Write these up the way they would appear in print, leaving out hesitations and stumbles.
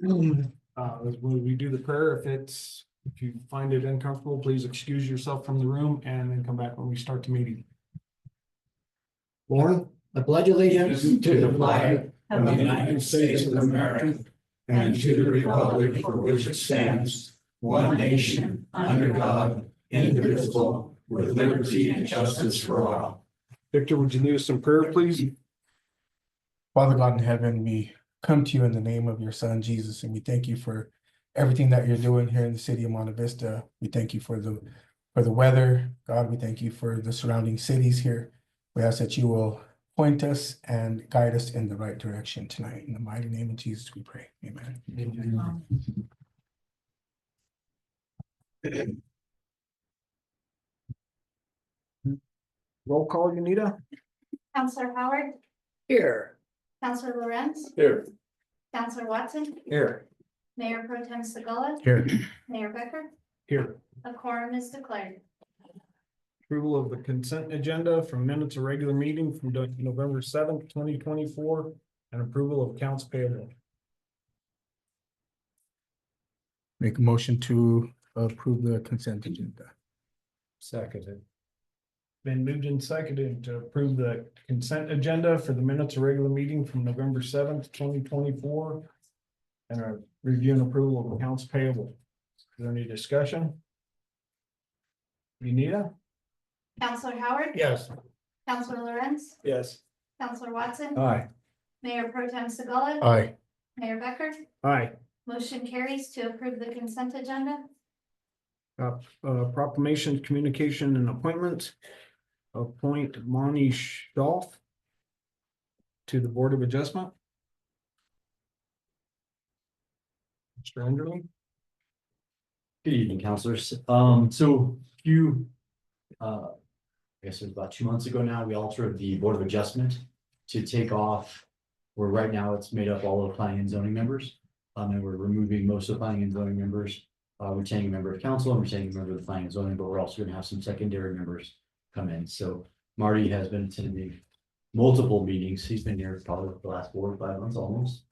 When we do the prayer, if you find it uncomfortable, please excuse yourself from the room and then come back when we start the meeting. Lauren? I pledge allegiance to the flag of the United States of America and to the republic for which it stands, one nation, under God, indivisible, with liberty and justice for all. Victor, would you lead us in prayer, please? Father God in heaven, we come to you in the name of your son, Jesus, and we thank you for everything that you're doing here in the city of Monte Vista. We thank you for the weather. God, we thank you for the surrounding cities here. We ask that you will point us and guide us in the right direction tonight. In the mighty name of Jesus, we pray. Amen. Roll call, Unita? Counselor Howard, Here. Counselor Lorenz, Here. Counselor Watson, Here. Mayor Pro Tem Segala, Here. Mayor Becker, Here. a quorum is declared. Approval of the consent agenda from minutes of regular meeting from November 7th, 2024, and approval of accounts payable. Make a motion to approve the consent agenda. Seconded. Been moved and seconded to approve the consent agenda for the minutes of regular meeting from November 7th, 2024. And a review and approval of accounts payable. Is there any discussion? Unita? Counselor Howard. Yes. Counselor Lorenz, Yes. Counselor Watson, Aye. Mayor Pro Tem Segala, Aye. Mayor Becker, Aye. motion carries to approve the consent agenda. Proclamation, communication and appointments. Appoint Monty Stolf to the Board of Adjustment. Mr. Enderling? Good evening, counselors. I guess it was about 2 months ago now, we altered the Board of Adjustment to take off, where right now it's made up all of planning and zoning members. And we're removing most of the planning and zoning members, retaining a member of council and retaining a member of the planning and zoning, but we're also gonna have some secondary members come in. So Marty has been attending multiple meetings. He's been here probably the last 4 or 5 months almost.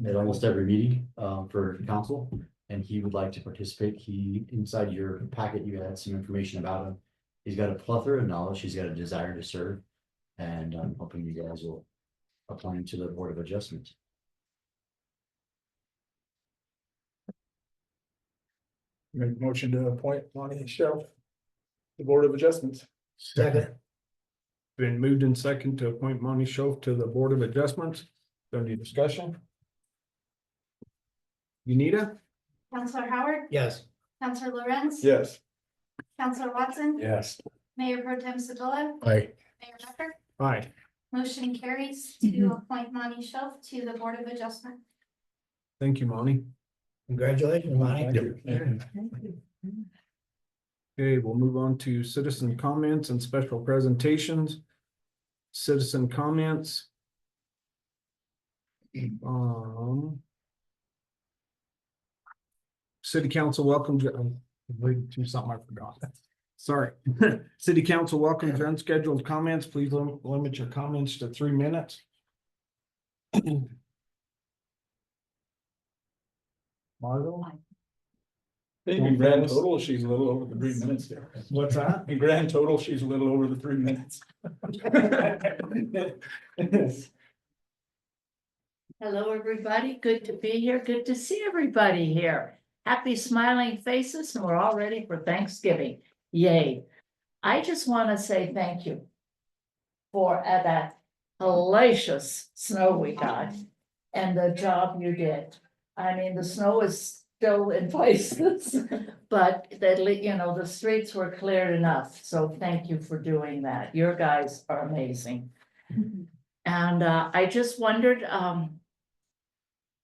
At almost every meeting for council, and he would like to participate. Inside your packet, you had some information about him. He's got a plethora of knowledge, he's got a desire to serve, and I'm hoping you guys will appoint him to the Board of Adjustment. Make a motion to appoint Monty Shelf, the Board of Adjustments. Second. Been moved and second to appoint Monty Schoaf to the Board of Adjustments. Is there any discussion? Unita? Counselor Howard, Yes. Counselor Lorenz. Yes. Counselor Watson. Yes. Mayor Pro Tem Segala, Aye. Mayor Becker, Aye. motion carries to appoint Monty Shelf to the Board of Adjustment. Thank you, Monty. Congratulations, Monty. Okay, we'll move on to citizen comments and special presentations. Citizen comments. City Council welcome. To something I forgot. Sorry. City Council welcome to unscheduled comments. Please limit your comments to 3 minutes. Margo? In grand total, she's a little over the 3 minutes there. What's that? In grand total, she's a little over the 3 minutes. Hello, everybody. Good to be here. Good to see everybody here. Happy smiling faces, and we're all ready for Thanksgiving. Yay. I just want to say thank you for that hellacious snow we got and the job you did. I mean, the snow is still in places, but the streets were cleared enough. So thank you for doing that. Your guys are amazing. And I just wondered,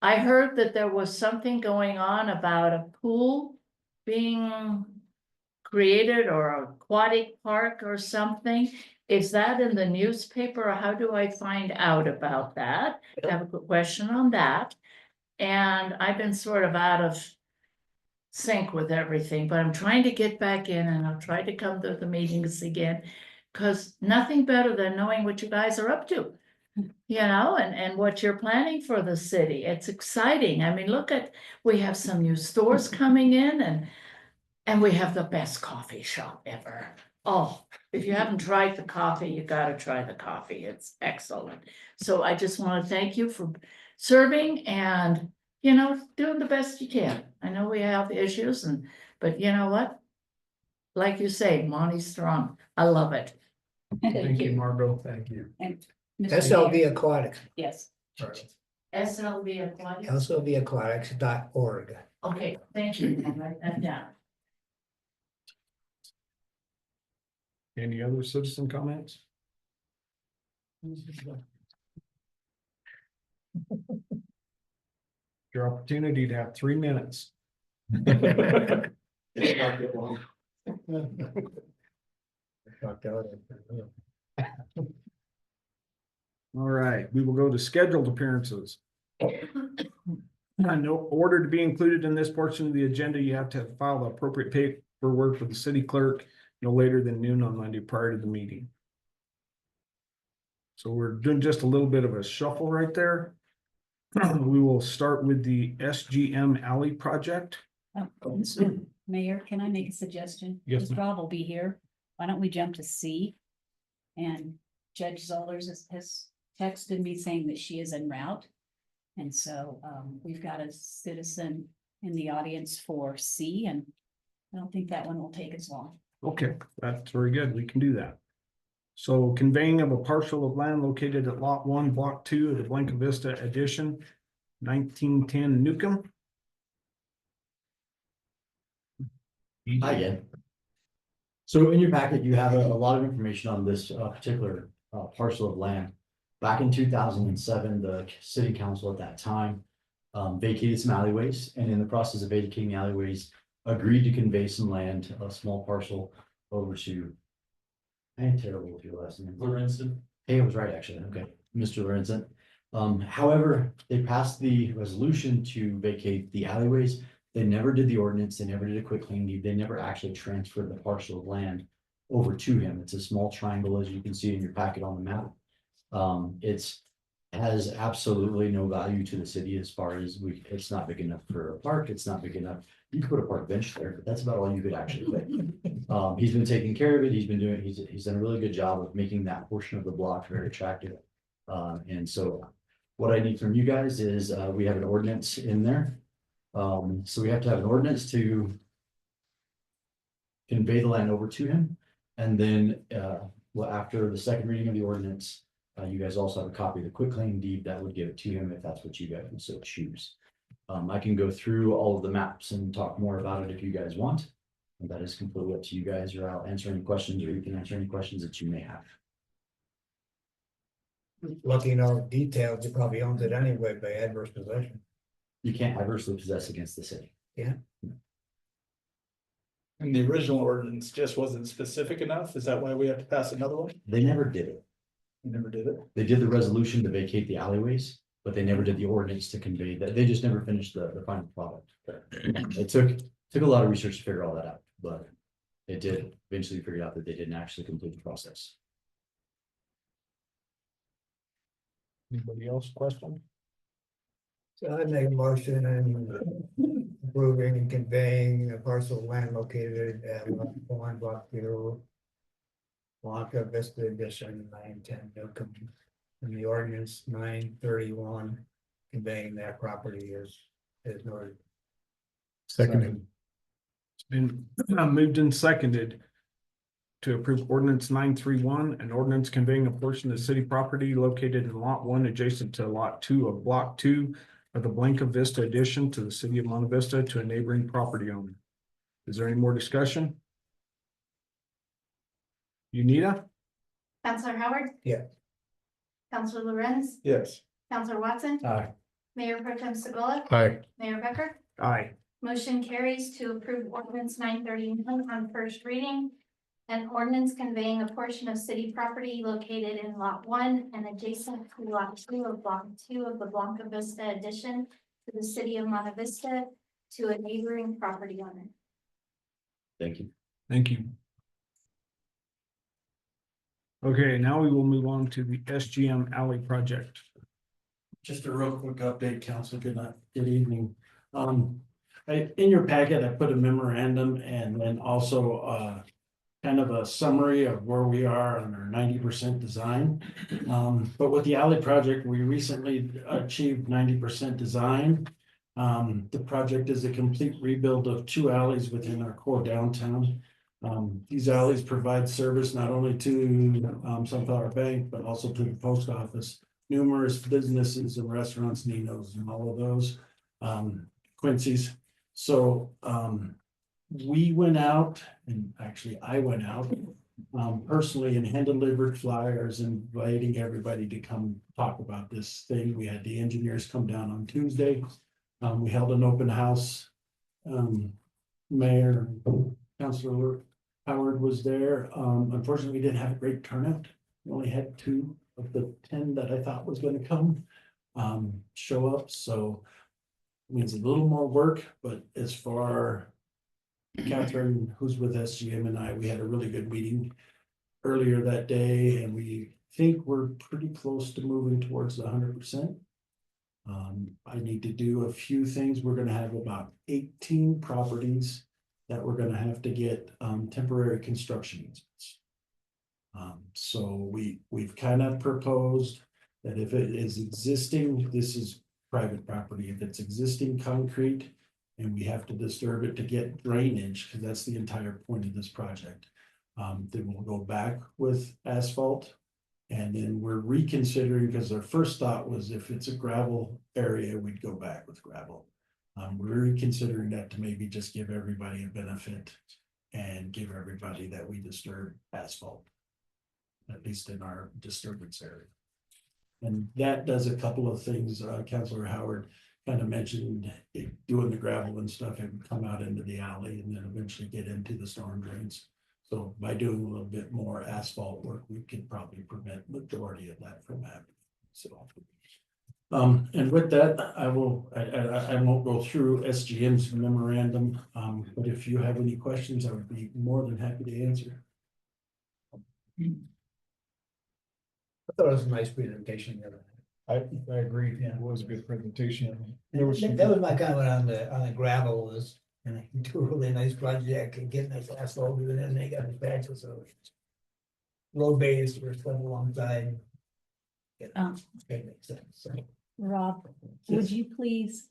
I heard that there was something going on about a pool being created or an aquatic park or something. Is that in the newspaper, or how do I find out about that? I have a question on that. And I've been sort of out of sync with everything, but I'm trying to get back in, and I'll try to come to the meetings again, because nothing better than knowing what you guys are up to. you know, and what you're planning for the city. It's exciting. I mean, look at, we have some new stores coming in and we have the best coffee shop ever. Oh, if you haven't tried the coffee, you gotta try the coffee. It's excellent. So I just want to thank you for serving and, you know, doing the best you can. I know we have issues but you know what? Like you say, Monty's strong. I love it. Thank you, Margot. Thank you. SLV Aquatics, Yes. SLV Aquatics. SLVAquatics.org. Okay, thank you. I'll write that down. Any other citizen comments? Your opportunity to have 3 minutes. All right, we will go to scheduled appearances. No order to be included in this portion of the agenda, you have to file the appropriate paperwork with the city clerk no later than noon on Monday prior to the meeting. So we're doing just a little bit of a shuffle right there. We will start with the SGM Alley project. Mayor, can I make a suggestion? Yes, Because ma'am. Rob will be here. Why don't we jump to C? And Judge Zollers has texted me saying that she is en route. And so we've got a citizen in the audience for C, and I don't think that one will take as long. Okay, that's very good. We can do that. So conveying of a parcel of land located at Lot 1, Block 2 of the Blanca Vista Edition, 1910 Newcomb. Hi again. So in your packet, you have a lot of information on this particular parcel of land. Back in 2007, the city council at that time vacated some alleyways, and in the process of vacating the alleyways, agreed to convey some land, a small parcel, over to. I am terrible with your last name. Lorenzen. Hey, I was right, actually. Okay, Mr. Lorenzen. However, they passed the resolution to vacate the alleyways. They never did the ordinance. They never did a quick claim deed. They never actually transferred the parcel of land over to him. It's a small triangle, as you can see in your packet on the map. It's has absolutely no value to the city as far as it's not big enough for a park. It's not big enough. You could put a park bench there, but that's about all you could actually put. He's been taking care of it. He's done a really good job of making that portion of the block very attractive. And so what I need from you guys is, we have an ordinance in there. So we have to have an ordinance to convey the land over to him. And then, well, after the second reading of the ordinance, you guys also have a copy of the quitclaim deed that would give it to him if that's what you guys would so choose. I can go through all of the maps and talk more about it if you guys want. And that is completely up to you guys, or I'll answer any questions, or you can answer any questions that you may have. Looking all details, you probably owns it anyway by adverse possession. You can't adversely possess against the city. And the original ordinance just wasn't specific enough. Is that why we have to pass another one? They never did it. We never did it. They did the resolution to vacate the alleyways, but they never did the ordinance to convey that. They just never finished the final product. It took a lot of research to figure all that out, but it did eventually figure out that they didn't actually complete the process. Anybody else question? So I make a motion and approving and conveying a parcel of land located at Lot 1, Block 2. Blanca Vista Edition 910 Newcomb. And the ordinance 931 conveying that property is noted. Seconded. It's been moved and seconded to approve ordinance 931, an ordinance conveying a portion of city property located in Lot 1 adjacent to Lot 2 of Block 2 of the Blanca Vista Edition to the city of Monte Vista to a neighboring property owner. Is there any more discussion? Unita? Counselor Howard. Yeah. Counselor Lorenz, Yes. Counselor Watson, Aye. Mayor Pro Tem Segola, Aye. Mayor Becker. Aye. Motion carries to approve ordinance 931 on first reading. An ordinance conveying a portion of city property located in Lot 1 and adjacent to Lot 2 of Block 2 of the Blanca Vista Edition to the city of Monte Vista to a neighboring property owner. Thank you. Thank you. Okay, now we will move on to the SGM Alley project. Just a real quick update, council, good night, good evening. In your packet, I put a memorandum and then also, kind of a summary of where we are on our 90% design. But with the alley project, we recently achieved 90% design. The project is a complete rebuild of 2 alleys within our core downtown. These alleys provide service not only to, Sunflower Bank, but also to the post office, numerous businesses and restaurants, Nino's and all of those, Quincy's. So, we went out, and actually I went out, personally and hand delivered flyers inviting everybody to come talk about this thing. We had the engineers come down on Tuesday. We held an open house. Mayor, Councilor Howard was there. Unfortunately, we didn't have a great turnout. We only had 2 of the 10 that I thought was gonna come, show up, so it means a little more work, but as far Catherine, who's with SGM, and I, we had a really good meeting earlier that day, and we think we're pretty close to moving towards the 100%. I need to do a few things. We're gonna have about 18 properties that we're gonna have to get temporary construction easements. So we've kind of proposed that if it is existing, this is private property. If it's existing concrete and we have to disturb it to get drainage, because that's the entire point of this project, then we'll go back with asphalt. And then we're reconsidering, because our first thought was if it's a gravel area, we'd go back with gravel. We're reconsidering that to maybe just give everybody a benefit and give everybody that we disturb asphalt, at least in our disturbance area. And that does a couple of things. Councilor Howard kind of mentioned doing the gravel and stuff and come out into the alley and then eventually get into the storm drains. So by doing a little bit more asphalt work, we could probably prevent majority of that from happening. So, and with that, I won't go through SGM's memorandum, but if you have any questions, I would be more than happy to answer. I thought it was a nice presentation. I agree. Yeah. It was a good presentation. There was some- That was my comment on the gravel was, you do a really nice project and getting this asphalt, and then they got the patches, so. Road base for stuff alongside. Yeah, that makes sense, so. Rob, would you please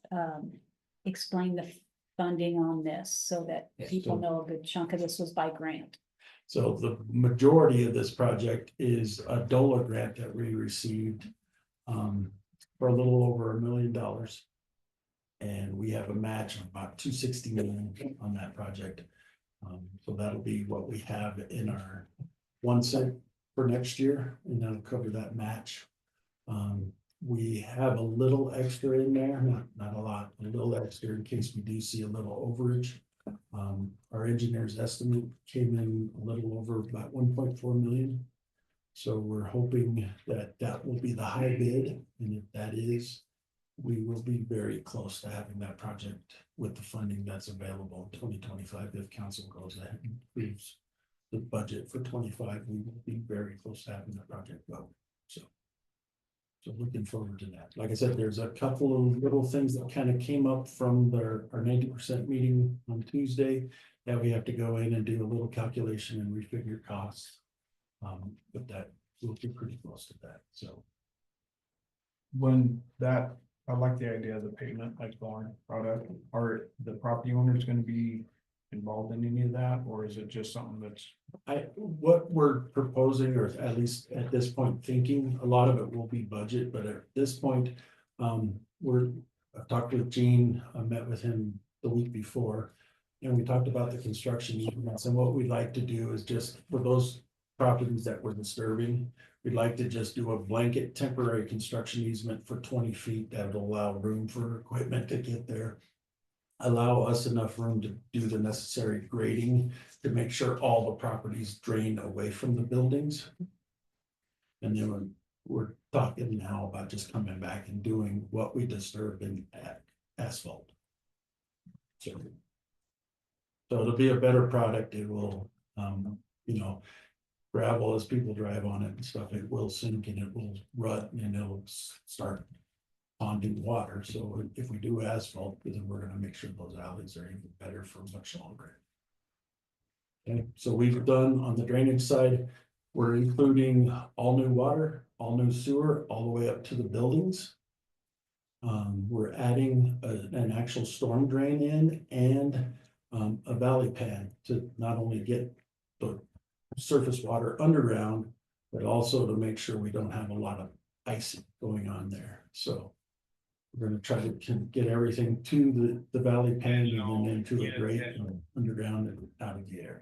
explain the funding on this so that Yes. people know a good chunk of this was by grant? So the majority of this project is a DOLA grant that we received for a little over $1 million. And we have a match of about 260 million on that project. So that'll be what we have in our 1 cent for next year, and that'll cover that match. We have a little extra in there, not a lot, a little extra in case we do see a little overage. Our engineer's estimate came in a little over about 1.4 million. So we're hoping that that will be the high bid, and if that is, we will be very close to having that project with the funding that's available in 2025. If council goes ahead and approves the budget for 25, we will be very close to having that project go. So looking forward to that. Like I said, there's a couple of little things that kind of came up from our 90% meeting on Tuesday that we have to go in and do a little calculation and refigure costs. But that we'll be pretty close to that. So When that, I like the idea of the pavement like barn product. Are the property owners gonna be involved in any of that, or is it just something that's? what we're proposing, or at least at this point thinking, a lot of it will be budget, but at this point, I've talked with Gene, I met with him the week before, and we talked about the construction easements, and what we'd like to do is just for those properties that we're disturbing, we'd like to just do a blanket temporary construction easement for 20 feet that would allow room for equipment to get there. Allow us enough room to do the necessary grading to make sure all the properties drain away from the buildings. And then we're talking now about just coming back and doing what we disturbed in asphalt. So it'll be a better product. It will, gravel as people drive on it and stuff, it will sink and it will rut and it'll start ponding water. So if we do asphalt, then we're gonna make sure those alleys are even better for much longer. Okay, so we've done on the drainage side, we're including all new water, all new sewer, all the way up to the buildings. We're adding an actual storm drain in and a valley pad to not only get the surface water underground, but also to make sure we don't have a lot of icing going on there. So we're gonna try to get everything to the valley pad and then into a grate and underground and out of the area.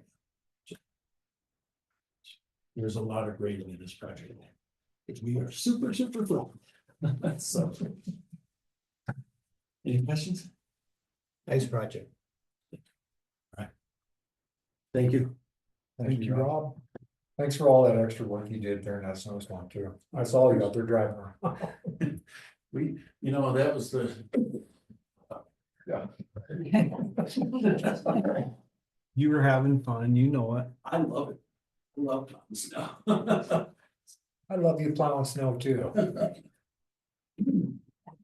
There's a lot of grading in this project. Because we are super full. So. Any questions? Nice project. Thank you. Thank you, Rob. Thanks for all that extra work you did during that snowstorm too. I saw you out there driving around. We, that was the. Yeah. You were having fun, you know it. I love it. I love plowing snow. I love you plowing snow too.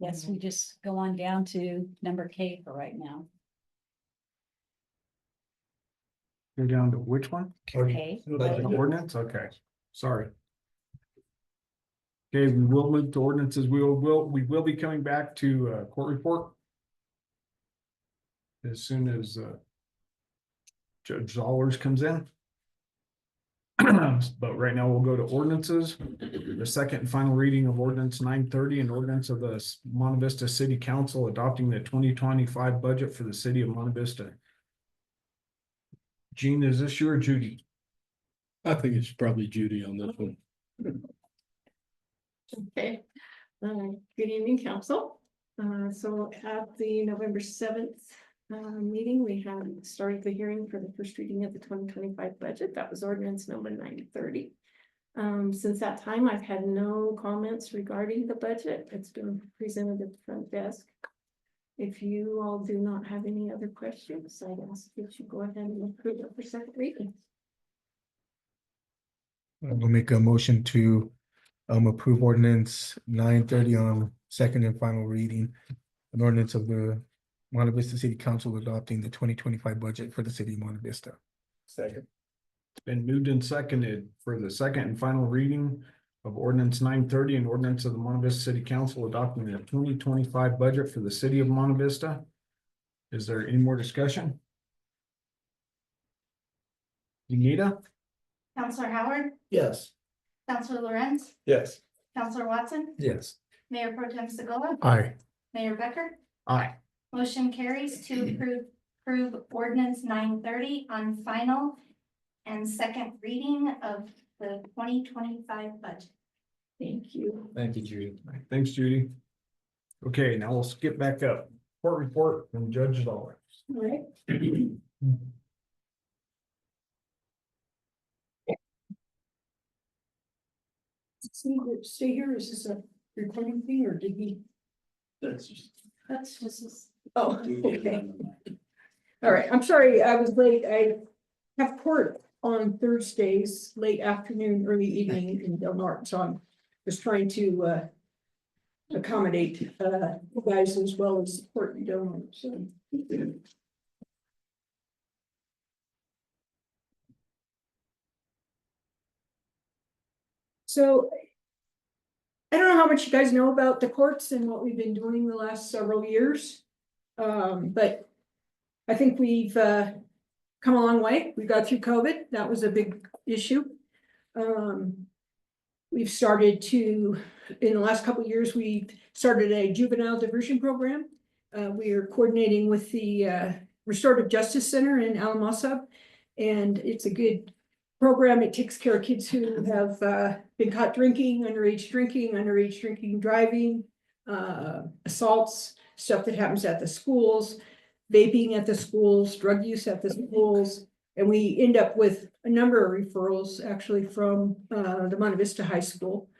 Yes, we just go on down to number K for right now. You're down to which one? Okay. The ordinance, okay, sorry. Okay, we will move to ordinances, we will be coming back to court report. As soon as Judge Zollers comes in. But right now we'll go to ordinances, the second and final reading of ordinance 930, an ordinance of the Monte Vista City Council adopting the 2025 budget for the city of Monte Vista. Gene, is this you or Judy? I think it's probably Judy on this one. Okay, good evening, council. So at the November 7th meeting, we had started the hearing for the first reading of the 2025 budget. That was ordinance number 930. Since that time, I've had no comments regarding the budget. It's been presented at the front desk. If you all do not have any other questions, I'd ask that you go ahead and approve it for second reading. We'll make a motion to approve ordinance 930 on second and final reading. An ordinance of the Monte Vista City Council adopting the 2025 budget for the city of Monte Vista. Second. It's been moved and seconded for the second and final reading of ordinance 930, an ordinance of the Monte Vista City Council adopting the 2025 budget for the city of Monte Vista. Is there any more discussion? Unita? Counselor Howard, Yes. Counselor Lorenz, Yes. Counselor Watson, Yes. Mayor Pro Tem Segola, Aye. Mayor Becker. Aye. Motion carries to approve ordinance 930 on final and second reading of the 2025 budget. Thank you. Thank you, Judy. Thanks, Judy. Okay, now we'll skip back up. Court report from Judge Zollers. All right. Stay here, is this a recording thing or did he? That's just. That's just. Oh, okay. All right, I'm sorry, I was late. I have court on Thursdays, late afternoon, early evening in Del Norte, so I'm just trying to accommodate you guys as well as support you Del Norte, so. So I don't know how much you guys know about the courts and what we've been doing the last several years. But I think we've come a long way. We got through COVID. That was a big issue. We've started to, in the last couple of years, we started a juvenile diversion program. We are coordinating with the Restorative Justice Center in Alamosa, and it's a good program. It takes care of kids who have been caught drinking, underage drinking, driving, assaults, stuff that happens at the schools, vaping at the schools, drug use at the schools. And we end up with a number of referrals actually from the Monte Vista High School.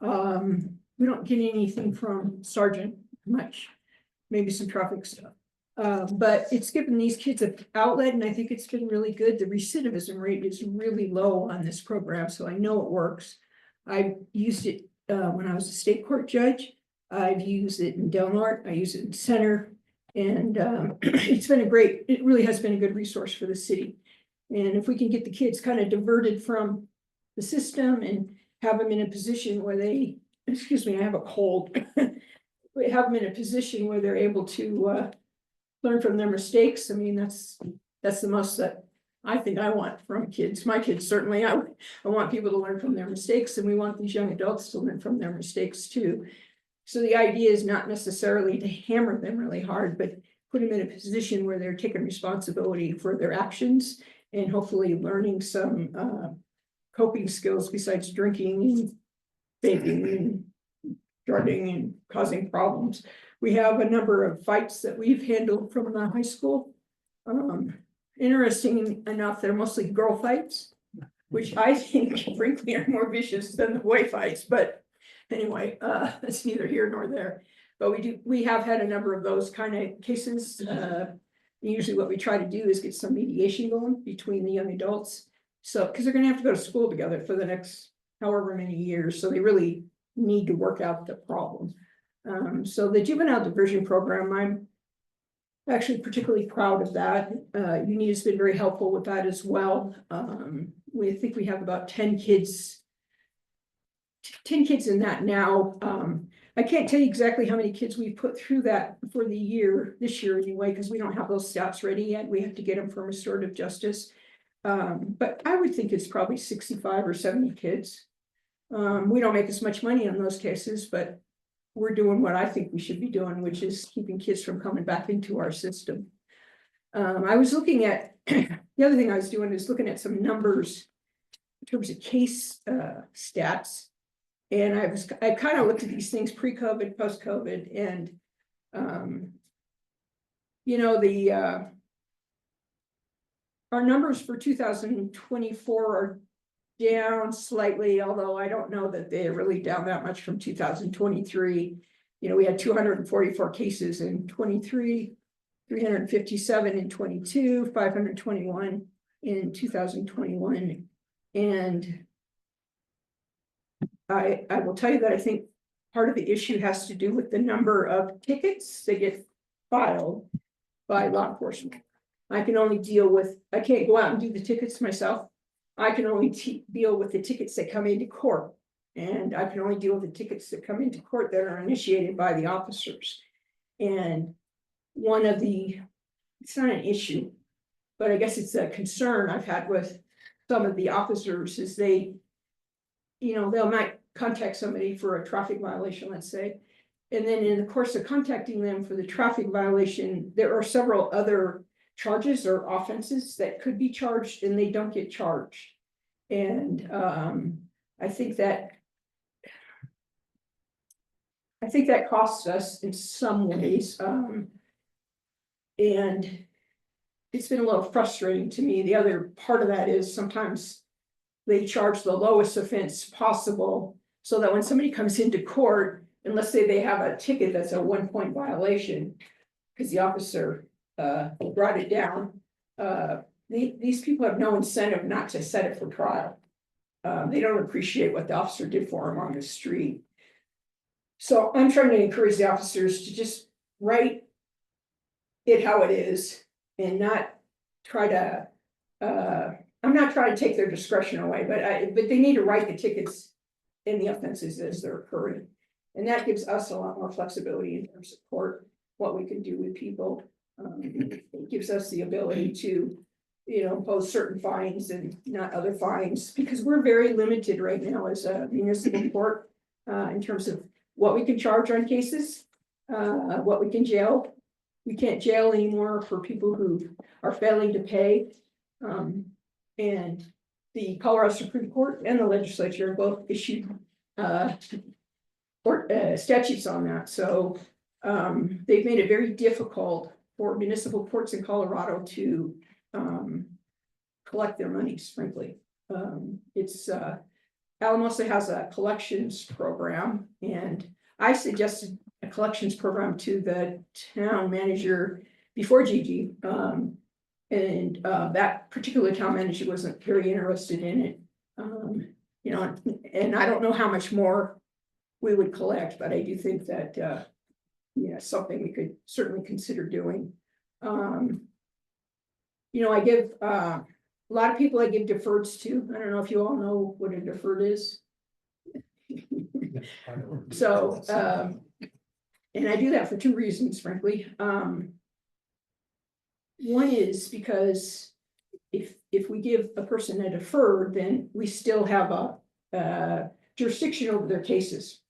We don't get anything from Sergeant much, maybe some traffic stuff. But it's given these kids an outlet, and I think it's been really good. The recidivism rate is really low on this program, so I know it works. I used it when I was a state court judge. I've used it in Del Norte, I use it in Center, and it really has been a good resource for the city. And if we can get the kids kind of diverted from the system and have them in a position where excuse me, I have a cold. We have them in a position where they're able to learn from their mistakes. I mean, that's the most that I think I want from kids. My kids, certainly, I want people to learn from their mistakes, and we want these young adults to learn from their mistakes too. So the idea is not necessarily to hammer them really hard, but put them in a position where they're taking responsibility for their actions and hopefully learning some coping skills besides drinking and vaping and drugging and causing problems. We have a number of fights that we've handled from the high school. Interesting enough, they're mostly girl fights, which I think frankly are more vicious than the boy fights, but anyway, that's neither here nor there. But we have had a number of those kind of cases. Usually what we try to do is get some mediation going between the young adults. So, because they're gonna have to go to school together for the next however many years, so they really need to work out the problem. So the juvenile diversion program, I'm actually particularly proud of that. UNITA's been very helpful with that as well. We think we have about 10 kids in that now. I can't tell you exactly how many kids we put through that for the year, this year anyway, because we don't have those stats ready yet. We have to get them from restorative justice. But I would think it's probably 65 or 70 kids. We don't make as much money on those cases, but we're doing what I think we should be doing, which is keeping kids from coming back into our system. I was looking at, the other thing I was doing is looking at some numbers in terms of case stats. And I kind of looked at these things pre-COVID, post-COVID, and our numbers for 2024 are down slightly, although I don't know that they're really down that much from 2023. We had 244 cases in 23, 357 in 22, 521 in 2021. And I will tell you that I think part of the issue has to do with the number of tickets that get filed by law enforcement. I can't go out and do the tickets myself. I can only deal with the tickets that come into court. And I can only deal with the tickets that come into court that are initiated by the officers. And it's not an issue, but I guess it's a concern I've had with some of the officers is they might contact somebody for a traffic violation, let's say. And then in the course of contacting them for the traffic violation, there are several other charges or offenses that could be charged and they don't get charged. And I think that costs us in some ways. And it's been a little frustrating to me. The other part of that is sometimes they charge the lowest offense possible so that when somebody comes into court, and let's say they have a ticket that's a 1-point violation because the officer brought it down, these people have no incentive not to set it for trial. They don't appreciate what the officer did for them on the street. So I'm trying to encourage the officers to just write it how it is and not try to, I'm not trying to take their discretion away, but they need to write the tickets and the offenses as they're occurring. And that gives us a lot more flexibility in terms of court, what we can do with people. It gives us the ability to, impose certain fines and not other fines, because we're very limited right now as a municipal court in terms of what we can charge on cases, what we can jail. We can't jail anymore for people who are failing to pay. And the Colorado Supreme Court and the legislature both issued statutes on that. So they've made it very difficult for municipal courts in Colorado to collect their monies, frankly. Alamosa has a collections program, and I suggested a collections program to the town manager before Gigi. And that particular town manager wasn't very interested in it. You know, and I don't know how much more we would collect, but I do think that, yeah, something we could certainly consider doing. You know, I give, a lot of people I give deferreds to. I don't know if you all know what a deferred is. So, and I do that for two reasons, frankly. One is because if we give a person a deferred, then we still have a jurisdiction over their cases.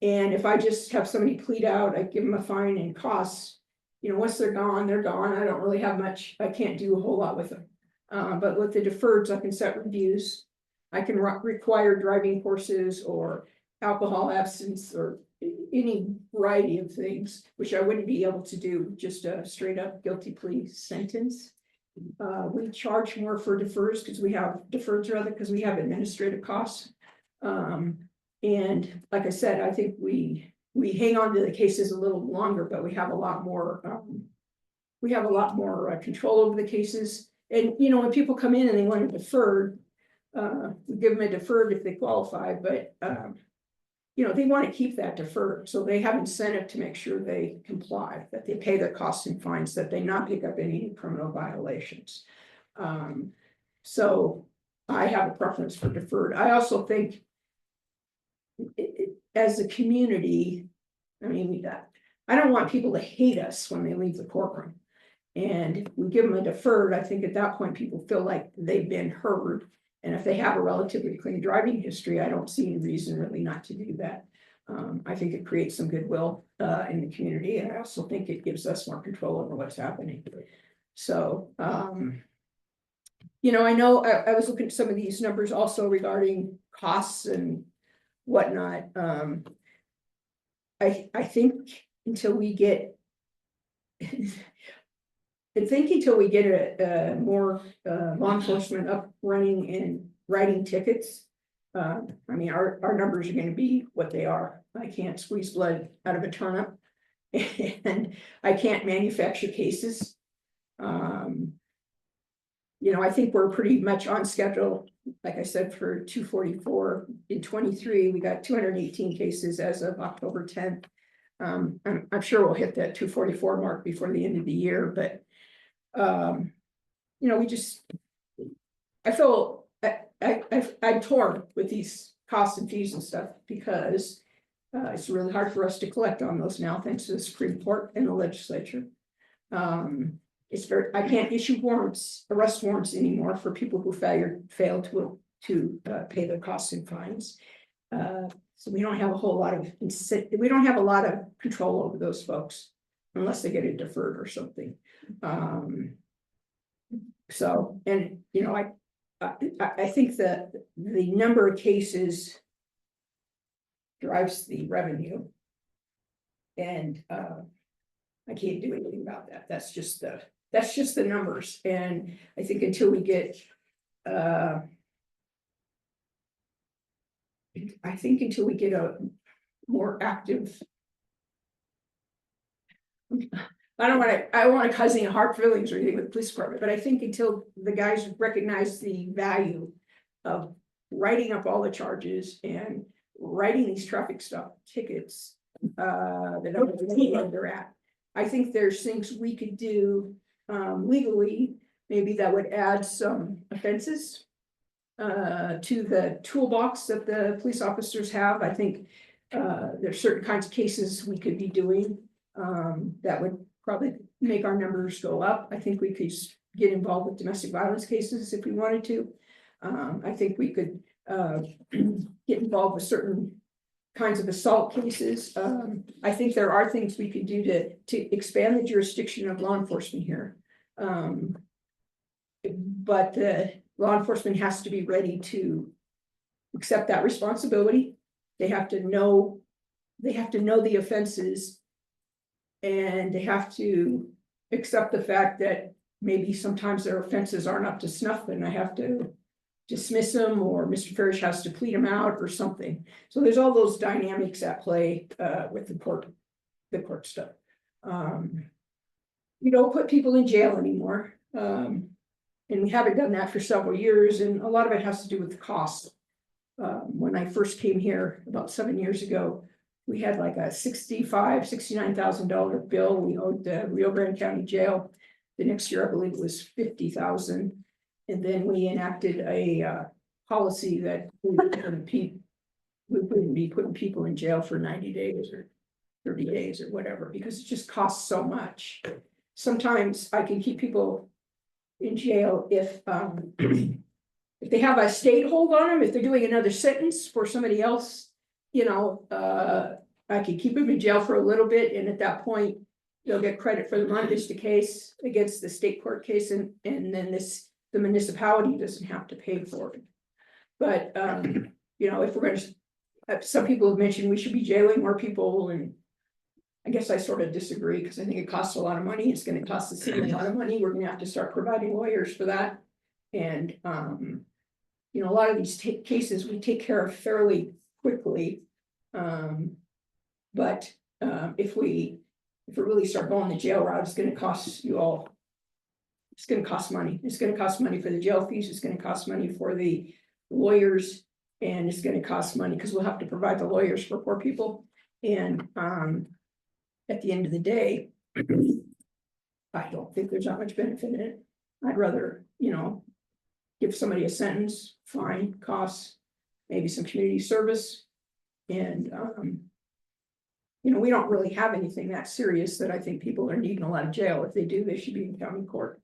And if I just have somebody plead out, I give them a fine and costs, you know, once they're gone, they're gone. I don't really have much, I can't do a whole lot with them. But with the deferreds, I can set reviews. I can require driving courses or alcohol absence or any variety of things, which I wouldn't be able to do with just a straight up guilty plea sentence. We charge more for deferreds because we have administrative costs. And like I said, I think we hang on to the cases a little longer, but we have a lot more, control over the cases. And, you know, when people come in and they want a deferred, we give them a deferred if they qualify, but, you know, they want to keep that deferred. So they have incentive to make sure they comply, that they pay their costs and fines, that they not pick up any criminal violations. So I have a preference for deferred. I also think as a community, I mean, I don't want people to hate us when they leave the courtroom. And if we give them a deferred, I think at that point, people feel like they've been heard. And if they have a relatively clean driving history, I don't see any reason really not to do that. I think it creates some goodwill in the community. And I also think it gives us more control over what's happening. So, you know, I know I was looking at some of these numbers also regarding costs and whatnot. I think until we get a more law enforcement up running and writing tickets. I mean, our numbers are going to be what they are. I can't squeeze blood out of a turnip, and I can't manufacture cases. You know, I think we're pretty much on schedule. Like I said, for 244 in 23, we got 218 cases as of October 10th. I'm sure we'll hit that 244 mark before the end of the year, but you know, I'm torn with these costs and fees and stuff because it's really hard for us to collect on those now, thanks to the Supreme Court and the legislature. I can't issue arrest warrants anymore for people who failed to pay their costs and fines. So we don't have a lot of control over those folks unless they get it deferred or something. So, and you know, I think that the number of cases drives the revenue, and I can't do anything about that. That's just the numbers. And I think until we get a more active, I don't want to cause any hard feelings or anything with the police department, but I think until the guys recognize the value of writing up all the charges and writing these traffic stop tickets, that they're at, I think there's things we could do legally, maybe that would add some offenses to the toolbox that the police officers have. I think there's certain kinds of cases we could be doing that would probably make our numbers go up. I think we could get involved with domestic violence cases if we wanted to. I think we could get involved with certain kinds of assault cases. I think there are things we could do to expand the jurisdiction of law enforcement here. But law enforcement has to be ready to accept that responsibility. They have to know the offenses, and they have to accept the fact that maybe sometimes their offenses aren't up to snuff and I have to dismiss them, or Mr. Parrish has to plead them out or something. So there's all those dynamics at play with the court stuff. we don't put people in jail anymore. And we haven't done that for several years, and a lot of it has to do with the cost. When I first came here about 7 years ago, we had like a $69,000 bill we owed the Rio Grande County Jail. The next year, I believe it was 50,000. And then we enacted a policy that we wouldn't be putting people in jail for 90 days or 30 days or whatever, because it just costs so much. Sometimes I can keep people in jail if they have a state hold on them, if they're doing another sentence for somebody else, I can keep them in jail for a little bit, and at that point, they'll get credit for the Monte Vista case against the state court case, and then the municipality doesn't have to pay for it. But, if we're gonna, some people have mentioned we should be jailing more people, and I guess I sort of disagree, because I think it costs a lot of money. It's gonna cost the city a lot of money. We're gonna have to start providing lawyers for that. And, a lot of these cases we take care of fairly quickly. But if we really start going the jail route, it's gonna cost you all. It's gonna cost money. It's gonna cost money for the jail fees. It's gonna cost money for the lawyers, and it's gonna cost money because we'll have to provide the lawyers for poor people. And at the end of the day, I don't think there's that much benefit in it. I'd rather, give somebody a sentence, fine, costs, maybe some community service. And, we don't really have anything that serious that I think people are needing a lot of jail. If they do, they should be in county court.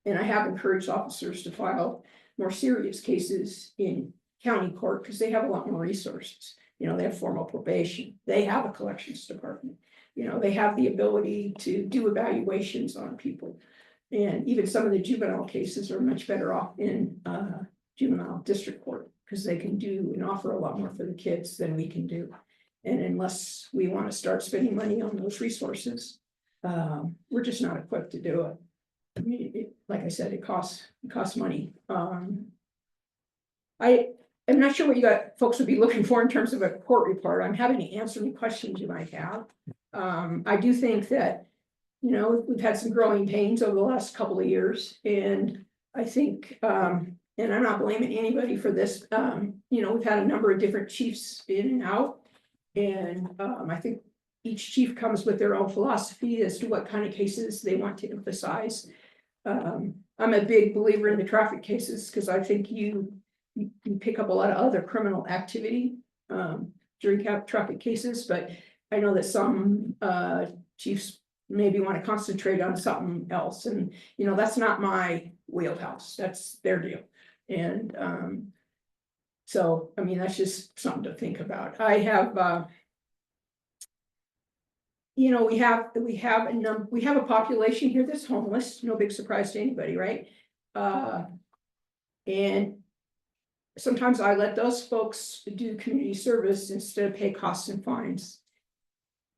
And I have encouraged officers to file more serious cases in county court because they have a lot more resources. They have formal probation. They have a collections department. They have the ability to do evaluations on people. And even some of the juvenile cases are much better off in juvenile district court because they can do and offer a lot more for the kids than we can do. And unless we want to start spending money on those resources, we're just not equipped to do it. I mean, like I said, it costs money. I am not sure what folks would be looking for in terms of a court report. I'm happy to answer any questions you might have. I do think that, we've had some growing pains over the last couple of years, and I think, and I'm not blaming anybody for this, we've had a number of different chiefs in and out, and I think each chief comes with their own philosophy as to what kind of cases they want to emphasize. I'm a big believer in the traffic cases because I think you pick up a lot of other criminal activity during traffic cases, but I know that some chiefs maybe want to concentrate on something else, and that's not my wheelhouse. That's their deal. And so I mean, that's just something to think about. I have we have a population here that's homeless, no big surprise to anybody, right? And sometimes I let those folks do community service instead of pay costs and fines.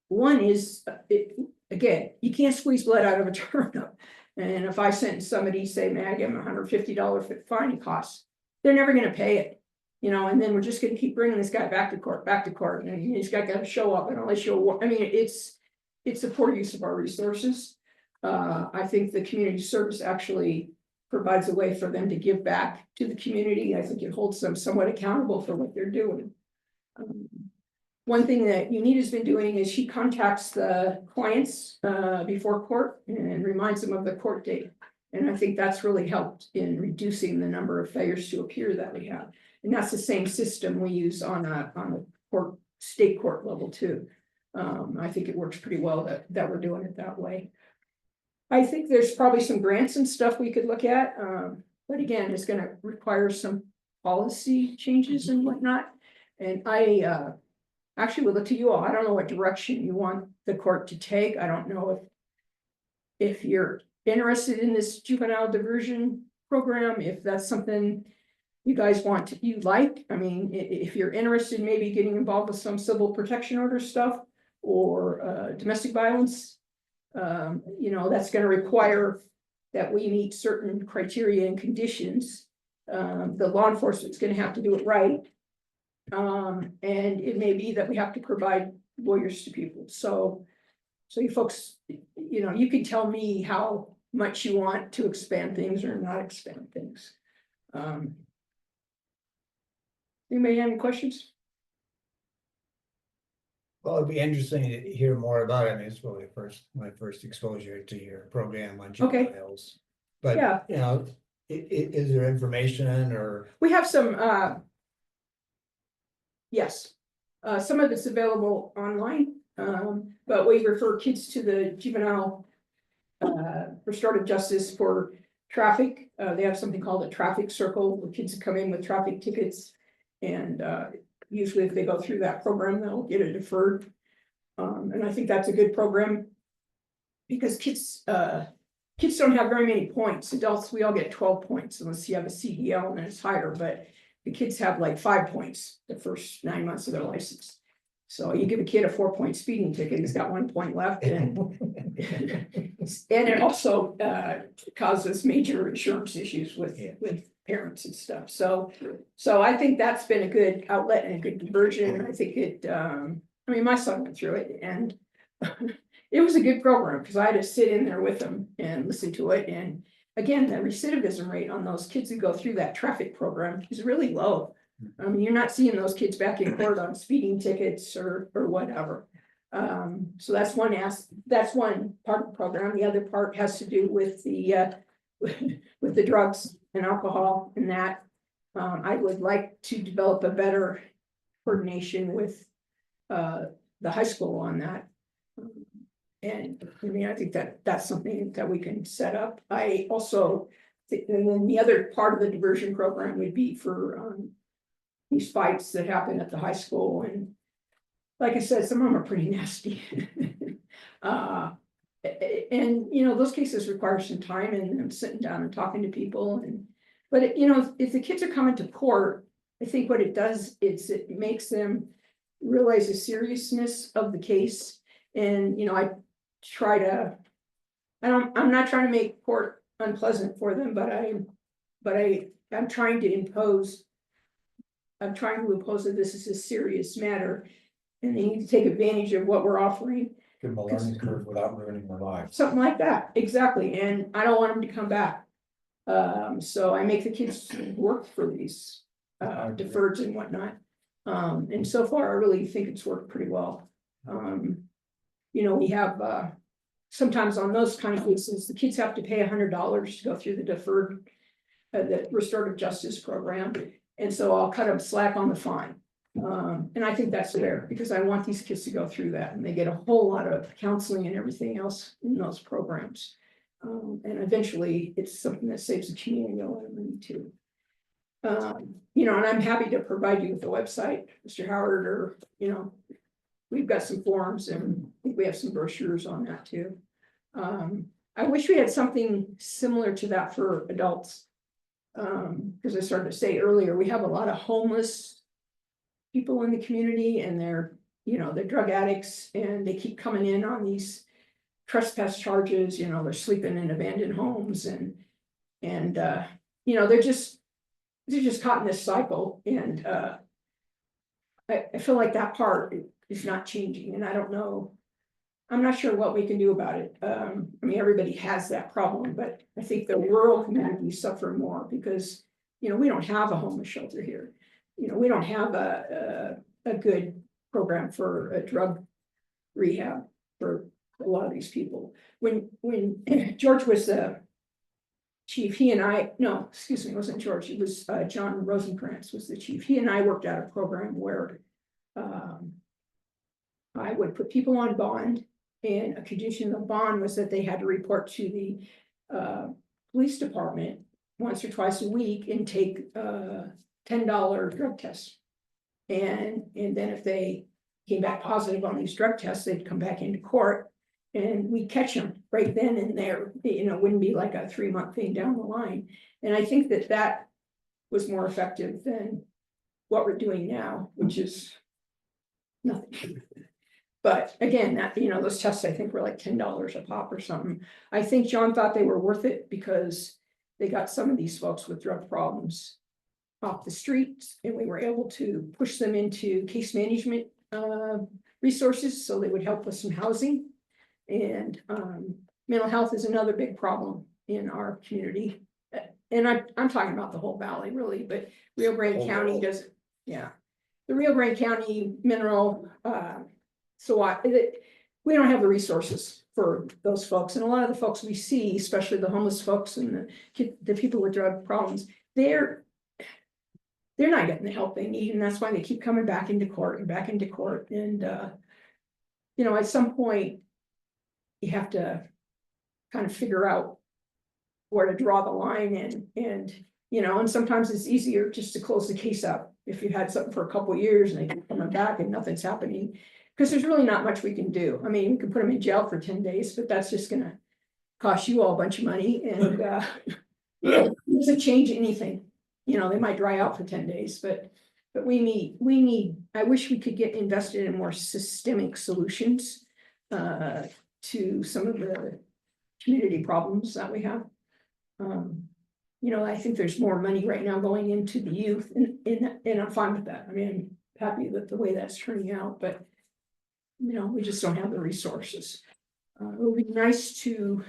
One is, again, you can't squeeze blood out of a turnip. And if I sentence somebody, say, man, I give them $150 fine costs, they're never going to pay it, and then we're just going to keep bringing this guy back to court, and he's got to show up, and unless I mean, it's a poor use of our resources. I think the community service actually provides a way for them to give back to the community. I think it holds them somewhat accountable for what they're doing. One thing that UNITA has been doing is she contacts the clients before court and reminds them of the court date. And I think that's really helped in reducing the number of failures to appear that we have. And that's the same system we use on a state court level too. I think it works pretty well that we're doing it that way. I think there's probably some grants and stuff we could look at. But again, it's going to require some policy changes and whatnot. And I actually would look to you all. I don't know what direction you want the court to take. I don't know if you're interested in this juvenile diversion program, if that's something you guys you like. I mean, if you're interested, maybe getting involved with some civil protection order stuff or domestic violence, that's going to require that we meet certain criteria and conditions. The law enforcement's going to have to do it right. And it may be that we have to provide lawyers to people. So So you folks, you know, you can tell me how much you want to expand things or not expand things. Anybody have any questions? Well, it'd be interesting to hear more about it. I mean, it's really my first exposure to your program on Okay. juveniles. But, Yeah. you know, is there information or? We have some, yes, some of it's available online, but we refer kids to the juvenile restorative justice for traffic. They have something called a traffic circle where kids come in with traffic tickets. And usually if they go through that program, they'll get it deferred. And I think that's a good program. Because kids don't have very many points. Adults, we all get 12 points unless you have a CDL and it's higher, but the kids have like 5 points the first 9 months of their license. So you give a kid a 4-point speeding ticket, he's got 1 point left and it also causes major insurance issues with parents and stuff. So I think that's been a good outlet and a good diversion. I think it, I mean, my son went through it and it was a good program because I had to sit in there with them and listen to it. And again, the recidivism rate on those kids who go through that traffic program is really low. I mean, you're not seeing those kids back in court on speeding tickets or whatever. So that's one part of the program. The other part has to do with the with the drugs and alcohol and that. I would like to develop a better coordination with the high school on that. And I mean, I think that that's something that we can set up. I also think, and then the other part of the diversion program would be for these fights that happen at the high school. And like I said, some of them are pretty nasty. And you know, those cases require some time and them sitting down and talking to people. And but you know, if the kids are coming to court, I think what it does is it makes them realize the seriousness of the case. And you know, I'm not trying to make court unpleasant for them, but I'm trying to impose that this is a serious matter. And they need to take advantage of what we're offering. Give them a learning curve without ruining their lives. Something like that, exactly, and I don't want them to come back. So I make the kids work for these deferreds and whatnot. And so far, I really think it's worked pretty well. You know, we have sometimes on those kind of cases, the kids have to pay $100 to go through the deferred, the restorative justice program. And so I'll cut them slack on the fine. And I think that's fair because I want these kids to go through that and they get a whole lot of counseling and everything else in those programs. And eventually it's something that saves the community a lot of money too. You know, and I'm happy to provide you with the website, Mr. Howard, or, you know, we've got some forms and I think we have some brochures on that too. I wish we had something similar to that for adults. Because I started to say earlier, we have a lot of homeless people in the community and they're drug addicts and they keep coming in on these trespass charges, you know, they're sleeping in abandoned homes and you know, they're just caught in this cycle. And I feel like that part is not changing and I don't know. I'm not sure what we can do about it. I mean, everybody has that problem, but I think the rural communities suffer more because, you know, we don't have a homeless shelter here. You know, we don't have a good program for a drug rehab for a lot of these people. When George was the chief, it wasn't George, it was John Rosenkrantz was the chief. He and I worked out a program where I would put people on bond. And a condition of bond was that they had to report to the police department once or twice a week and take $10 drug tests. And then if they came back positive on these drug tests, they'd come back into court and we'd catch them right then and there. You know, it wouldn't be like a 3-month thing down the line. And I think that was more effective than what we're doing now, which is nothing. But again, that, you know, those tests I think were like $10 a pop or something. I think John thought they were worth it because they got some of these folks with drug problems off the streets and we were able to push them into case management resources so they would help with some housing. And mental health is another big problem in our community. And I'm talking about the whole valley really, but Rio Grande County doesn't, yeah. The Rio Grande County mineral, we don't have the resources for those folks. And a lot of the folks we see, especially the homeless folks and the people with drug problems, they're not getting the help they need. And that's why they keep coming back into court and back into court. And, you know, at some point, you have to kind of figure out where to draw the line and, you know, and sometimes it's easier just to close the case up. If you had something for a couple of years and they keep coming back and nothing's happening, because there's really not much we can do. I mean, we can put them in jail for 10 days, but that's just gonna cost you all a bunch of money and, it doesn't change anything. You know, they might dry out for 10 days, but we need, I wish we could get invested in more systemic solutions to some of the community problems that we have. You know, I think there's more money right now going into the youth and I'm fine with that. I mean, I'm happy with the way that's turning out, but you know, we just don't have the resources. It would be nice to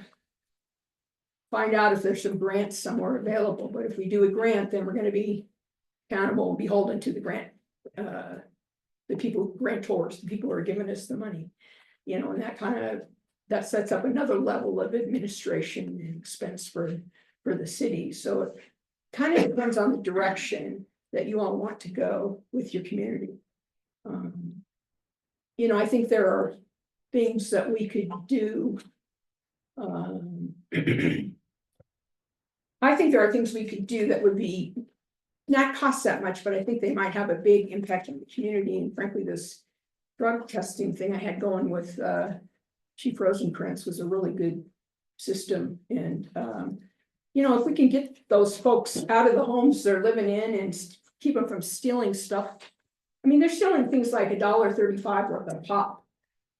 find out if there's some grants somewhere available, but if we do a grant, then we're gonna be accountable and beholden to the grant. The people, grantors, the people who are giving us the money, you know, and that sets up another level of administration and expense for the city. So it kind of depends on the direction that you all want to go with your community. You know, I think there are things that we could do. I think there are things we could do that would be not cost that much, but I think they might have a big impact on the community. And frankly, this drug testing thing I had going with Chief Rosenkrantz was a really good system. And you know, if we can get those folks out of the homes they're living in and keep them from stealing stuff. I mean, they're stealing things like $1.35 worth of pop,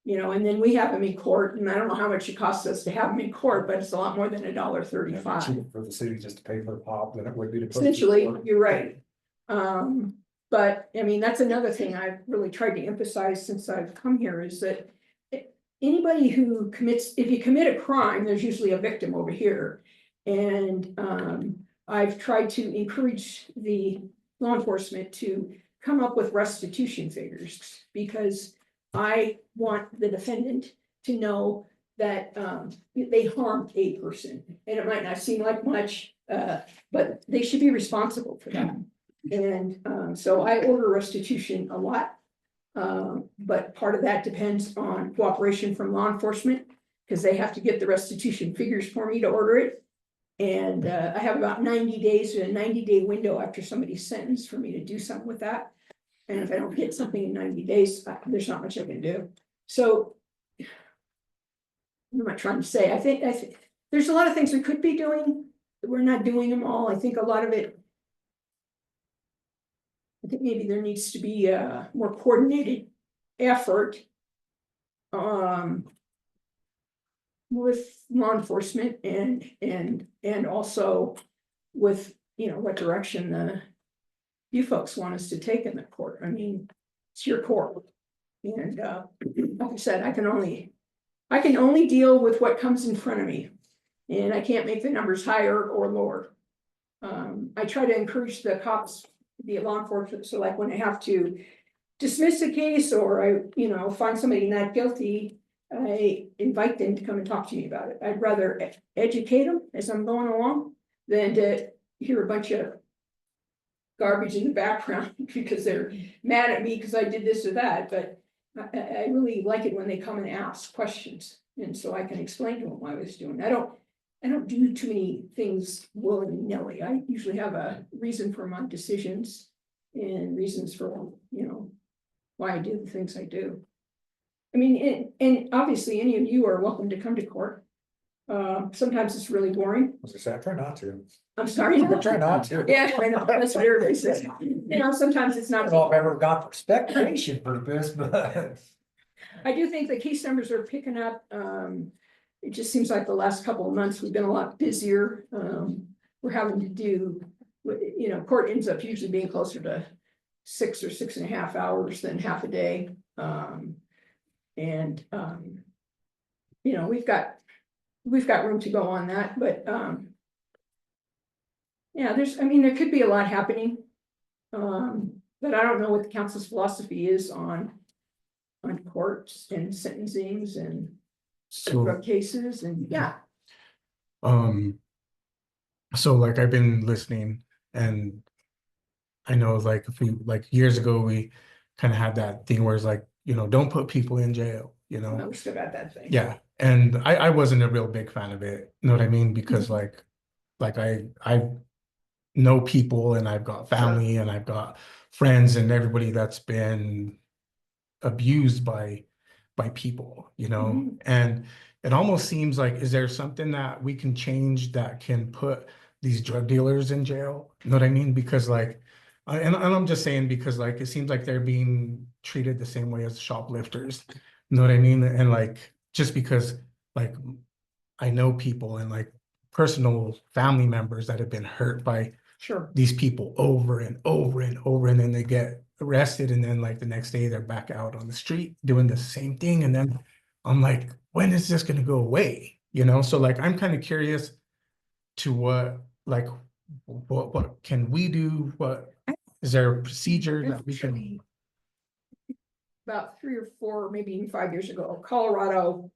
you know, and then we have them in court, and I don't know how much it costs us to have them in court, but it's a lot more than $1.35. Cheaper for the city just to pay for the pop than it would be to. Essentially, you're right. But I mean, that's another thing I've really tried to emphasize since I've come here is that anybody who commits, if you commit a crime, there's usually a victim over here. And I've tried to encourage the law enforcement to come up with restitution figures because I want the defendant to know that they harmed a person. And it might not seem like much, but they should be responsible for that. And so I order restitution a lot. But part of that depends on cooperation from law enforcement because they have to get the restitution figures for me to order it. And I have about 90 days to a 90-day window after somebody's sentenced for me to do something with that. And if I don't get something in 90 days, there's not much I can do. So what am I trying to say? I think there's a lot of things we could be doing. We're not doing them all. I think a lot of it, I think maybe there needs to be a more coordinated effort with law enforcement and also with, you know, what direction you folks want us to take in the court. I mean, it's your court. And like I said, I can only deal with what comes in front of me. And I can't make the numbers higher or lower. I try to encourage the cops, the law enforcement, so like when I have to dismiss a case or I, you know, find somebody not guilty, I invite them to come and talk to me about it. I'd rather educate them as I'm going along than to hear a bunch of garbage in the background because they're mad at me because I did this or that. But I really like it when they come and ask questions. And so I can explain to them what I was doing. I don't do too many things willy-nilly. I usually have a reason for my decisions and reasons for, you know, why I do the things I do. I mean, and obviously any of you are welcome to come to court. Sometimes it's really boring. I try not to. I'm sorry. I try not to. Yeah, I know, that's what everybody says. You know, sometimes it's I not. don't know if I've ever got for speculation purpose, but. I do think the case numbers are picking up. It just seems like the last couple of months, we've been a lot busier. We're having to do, you know, court ends up usually being closer to 6 or 6.5 hours than half a day. you know, we've got room to go on that, but, yeah, there could be a lot happening. But I don't know what the council's philosophy is on courts and sentencings and So, drug cases and, yeah. so like I've been listening, and I know like years ago, we kind of had that thing where it's like, don't put people in jail, We still got that thing. Yeah, and I wasn't a real big fan of it, you know what I mean? Because I know people, and I've got family, and I've got friends, and everybody that's been abused by people, Mhm. and it almost seems like, is there something that we can change that can put these drug dealers in jail? You know what I mean? Because like, and I'm just saying, because like it seems like they're being treated the same way as shoplifters. You know what I mean? And like, just because like I know people and like personal family members that have been hurt by Sure. these people over and over and over, and then they get arrested, and then like the next day they're back out on the street doing the same thing. And then I'm like, when is this gonna go away? So like I'm kind of curious to what can we do? What is there a procedure that we can? About 3 or 4, maybe even 5 years ago, Colorado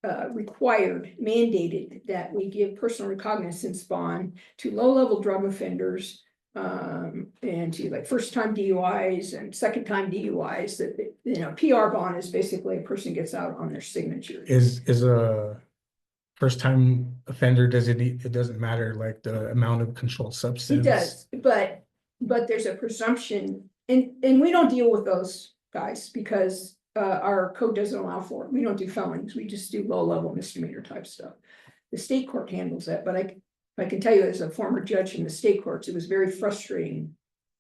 mandated that we give personal recognizance bond to low-level drug offenders, and to like first-time DUIs and second-time DUIs. That PR bond is basically a person gets out on their signature. Is a first time offender, it doesn't matter like the amount of controlled substance? It does, but there's a presumption, and we don't deal with those guys because our code doesn't allow for it. We don't do felonies, we just do low-level misdemeanor type stuff. The state court handles that, but I can tell you, as a former judge in the state courts, it was very frustrating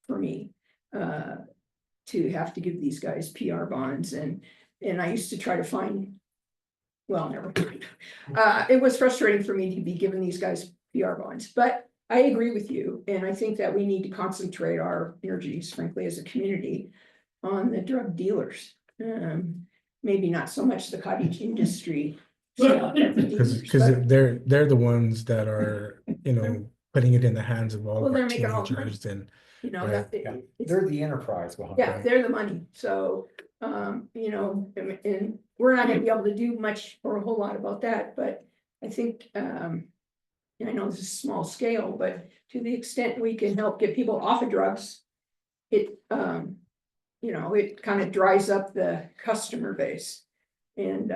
for me to have to give these guys PR bonds, and I used to try to find, well, never mind. It was frustrating for me to be giving these guys PR bonds, but I agree with you, and I think that we need to concentrate our energies, frankly, as a community, on the drug dealers. Maybe not so much the cottage industry. Because they're the ones that are, putting it in the hands of all Well, of our they're making all the money. teenagers, and Right. They're the enterprise behind Yeah, it. they're the money, so, and we're not gonna be able to do much or a whole lot about that, but I think, and I know this is small scale, but to the extent we can help get people off of drugs, it, it kind of dries up the customer base. And,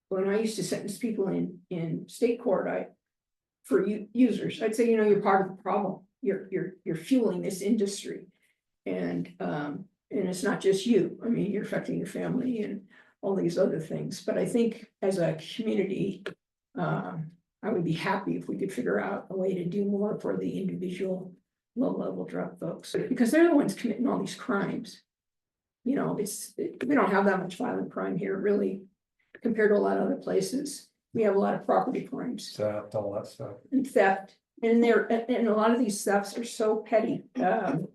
when I used to sentence people in state court, for users, I'd say, you're part of the problem. You're fueling this industry. And it's not just you. I mean, you're affecting your family and all these other things. But I think as a community, I would be happy if we could figure out a way to do more for the individual low-level drug folks, because they're the ones committing all these crimes. We don't have that much violent crime here, really, compared to a lot of other places. We have a lot of property crimes. Theft, all that stuff. And theft, and a lot of these thefts are so petty. People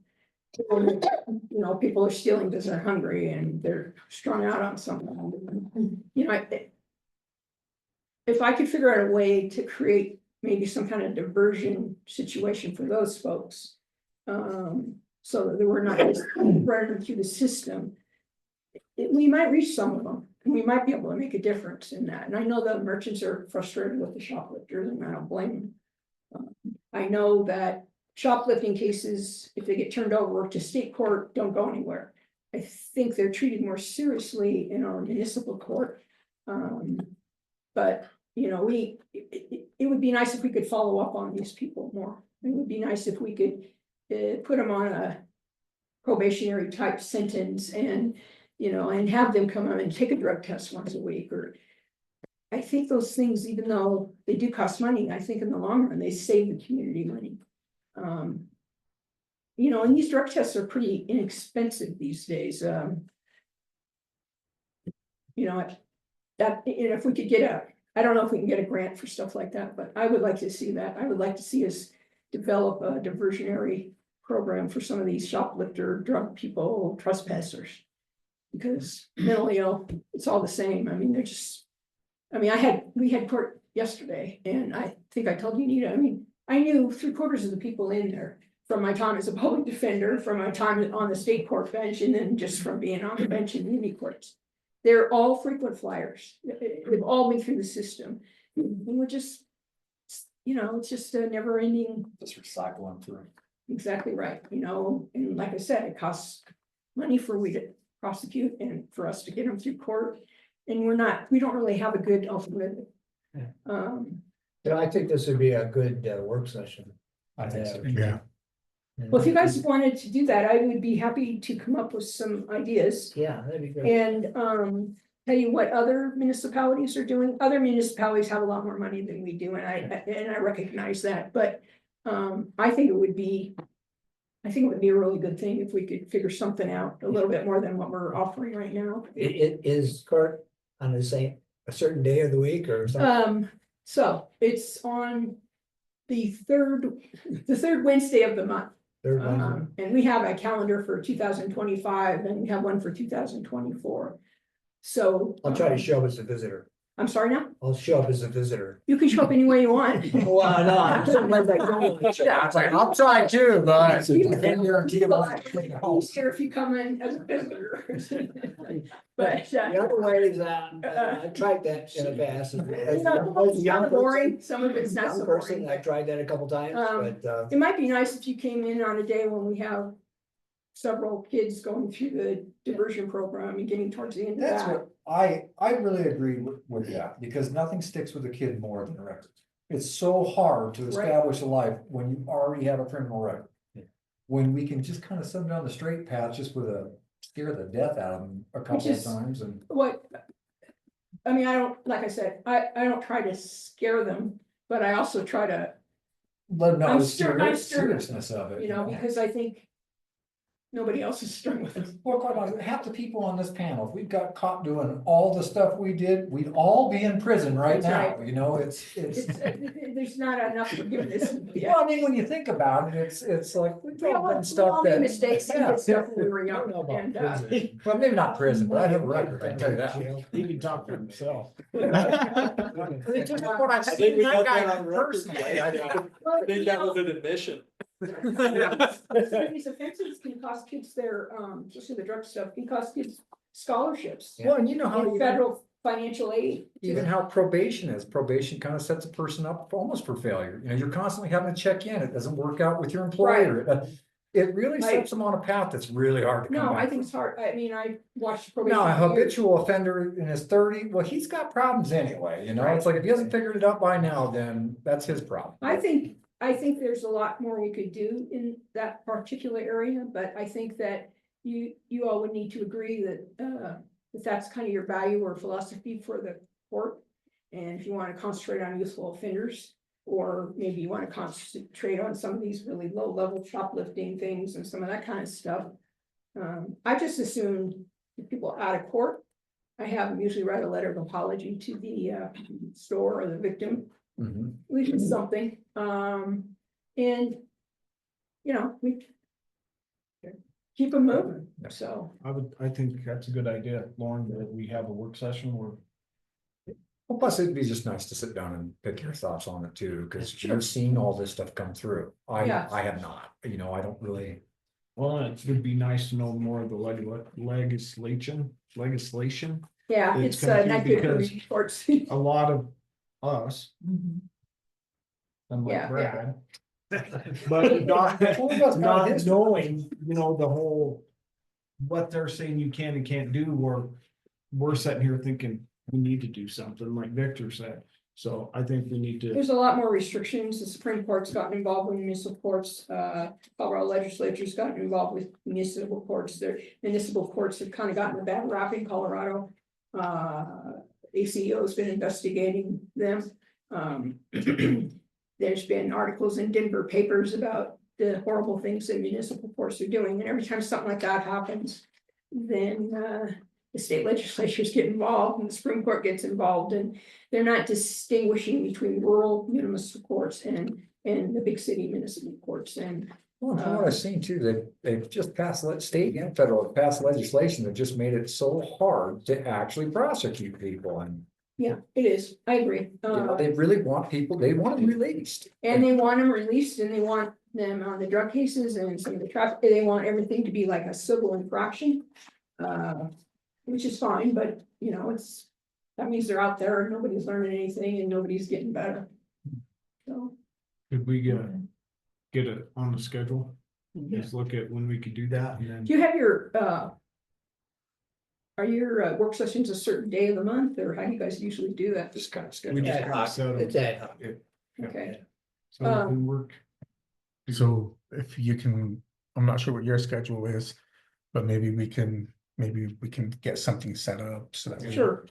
are stealing because they're hungry and they're strung out on something. If I could figure out a way to create maybe some kind of diversion situation for those folks, so that we're not just running through the system, we might reach some of them, and we might be able to make a difference in that. And I know the merchants are frustrated with the shoplifters, and I don't blame them. I know that shoplifting cases, if they get turned over to state court, don't go anywhere. I think they're treated more seriously in our municipal court. But it would be nice if we could follow up on these people more. It would be nice if we could put them on a probationary type sentence, and have them come on and take a drug test once a week. Or I think those things, even though they do cost money, I think in the long run they save the community money. And these drug tests are pretty inexpensive these days. If we could get I don't know if we can get a grant for stuff like that, but I would like to see that. I would like to see us develop a diversionary program for some of these shoplifter drug people, trespassers. Because mentally ill, it's all the same. I mean, they're just. I mean, we had court yesterday and I think I told you, Nita, I mean, I knew 3/4 of the people in there. From my time as a public defender, from my time on the state court bench, and then just from being on the bench in muni courts. They're all frequent flyers. They've all been through the system. And we're just, it's just a never ending. Just recycle them through. Exactly right, and like I said, it costs money for we to prosecute and for us to get them through court. And we don't really have a good alternative. Yeah, I think this would be a good work session. I think so. Yeah. Well, if you guys wanted to do that, I would be happy to come up with some ideas. Yeah, that'd be great. And tell you what other municipalities are doing. Other municipalities have a lot more money than we do, and I recognize that, but I think it would be a really good thing if we could figure something out a little bit more than what we're offering right now. It is court on a certain day of the week or something. So it's on the third Wednesday of the month. Third one. And we have a calendar for 2025 and we have one for 2024. So. I'll try to show up as a visitor. I'm sorry now? I'll show up as a visitor. You can show up any way you want. Why not? I'll try too, but. Easier if you come in as a visitor. But. The other way is I tried that in the past. It's kind of boring. Some of it's not so boring. I tried that a couple times, but. It might be nice if you came in on a day when we have several kids going through the diversion program and getting towards the end of That's that. what I really agree with that, because nothing sticks with a kid more than a record. It's so hard to establish a life when you already have a criminal record. When we can just kind of send them down the straight path just with scare the death out of them a couple of times and. I mean, like I said, I don't try to scare them, but I also try to. Let them know the I'm seriousness of it. Because I think nobody else is stern with it. Well, quite honestly, half the people on this panel, if we got caught doing all the stuff we did, we'd all be in prison right now, That's it's. There's not enough forgiveness. Well, I mean, when you think about it, it's like, we've all done stuff We all made that. mistakes, we Yeah. did stuff when we were young, about and, prison. Well, maybe not prison, but I have a record, I can tell you that. He can talk for himself. It's just what I've I think seen we that got guy that on record. personally. well, Think that was an admission. these offenses can cost kids their, especially the drug stuff, can cost kids scholarships. Well, and you know how And federal financial aid. even how probation is, probation kind of sets a person up almost for failure, you're constantly having to check in, it doesn't work out with your employer. It really sets them on a path that's really hard to come No, back I think from. it's hard. I mean, I watched probation. Now, a for years. habitual offender in his 30s, well, he's got problems anyway, it's like if he hasn't figured it out by now, then that's his problem. I think there's a lot more we could do in that particular area, but I think that you all would need to agree that if that's kind of your value or philosophy for the court. And if you want to concentrate on youthful offenders, or maybe you want to concentrate on some of these really low level shoplifting things and some of that kind of stuff. I just assumed if people out of court, I have them usually write a letter of apology to the store or the victim. Mhm. We did something, and we keep them moving, so. I think that's a good idea, Lauren, that we have a work session where. Well, plus it'd be just nice to sit down and pick your thoughts on it too, because Sure. you've seen all this stuff come through. Yeah. I have not, I don't really. Well, it would be nice to know more of the legislation. Yeah, It's it's confusing not good for because- reports. A lot of us, unlike Yeah, Brad. But not knowing, the whole, what they're saying you can and can't do, or we're sitting here thinking we need to do something, like Victor said. So I think we need to, There's a lot more restrictions. The Supreme Court's gotten involved with municipal courts. Colorado legislature's gotten involved with municipal courts. Their municipal courts have kind of gotten a bad rap in Colorado. ACO's been investigating them. There's been articles in Denver papers about the horrible things that municipal courts are doing, and every time something like that happens, then the state legislatures get involved and the Supreme Court gets involved, and they're not distinguishing between rural municipal courts and the big city municipal courts. And Well, from what I've seen too, they've just passed, state and federal have passed legislation that just made it so hard to actually prosecute people, and Yeah, it is. I agree. they really want people, they want them released. And they want them released and they want them on the drug cases and some of the traffic, they want everything to be like a civil infraction. Which is fine, but you know, that means they're out there and nobody's learning anything and nobody's getting better. So, Could we get it on the schedule? Just look at when we could do that and then. do you have are your work sessions a certain day of the month or how do you guys usually do that? Just kind of We schedule. just it. kind of set 'em. It's ad hoc. Okay, So it can work. So if you can, I'm not sure what your schedule is, but maybe we can get something set up so that. sure.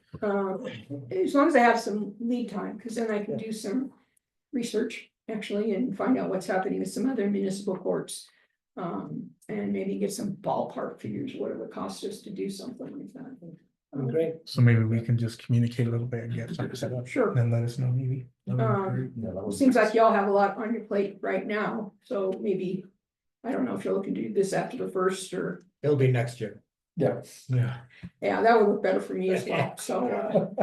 As long as I have some lead time, because then I can do some research actually and find out what's happening with some other municipal courts. And maybe get some ballpark figures, what it would cost us to do something like that. Great. So maybe we can just communicate a little bit and get something set up. Sure. And then let us know maybe. Seems like y'all have a lot on your plate right now, so maybe, I don't know if you're looking to do this after the first or, It'll be next year. Yeah. Yeah. yeah, that would work better for me as well, so.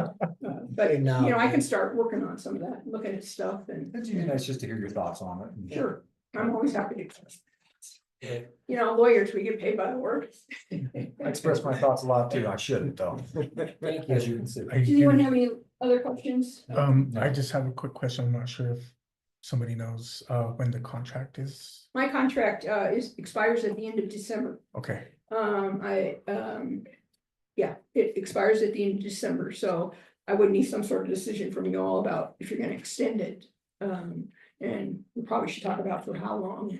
But, you know, I can start working on some of that, looking at stuff and. It's usually nice just to hear your thoughts on it. Sure, I'm always happy to. You know, lawyers, we get paid by the word. I express my thoughts a lot too, I shouldn't though. Thank As you can see. Does anyone have any other questions? I just have a quick question. I'm not sure if somebody knows when the contract is. My contract expires at the end of December. Okay, Yeah, it expires at the end of December, so I would need some sort of decision from you all about if you're gonna extend it. And we probably should talk about for how long,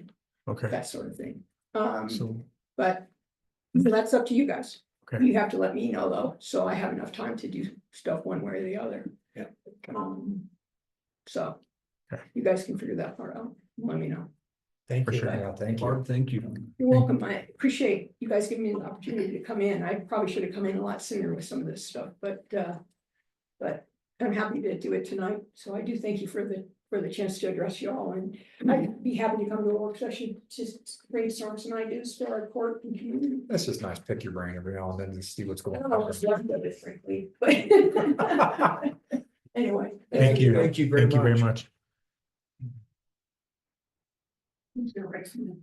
okay. that sort of thing. So, But that's up to you guys. okay, You have to let me know though, so I have enough time to do stuff one way or the other. Yeah. So. Okay. You guys can figure that part out. Let me know. Thank For you. sure. Yeah, thank you. Barb, thank you. You're welcome. I appreciate you guys giving me the opportunity to come in. I probably should have come in a lot sooner with some of this stuff, but I'm happy to do it tonight. So I do thank you for the chance to address you all, and I'd be happy to come to a work session to brainstorm some ideas for our court and community. It's just nice to pick your brain every now and then to see what's I going don't know on. what's left of it, frankly, but anyway. thank you. Thank you very Thank you very much. much. Who's gonna write some?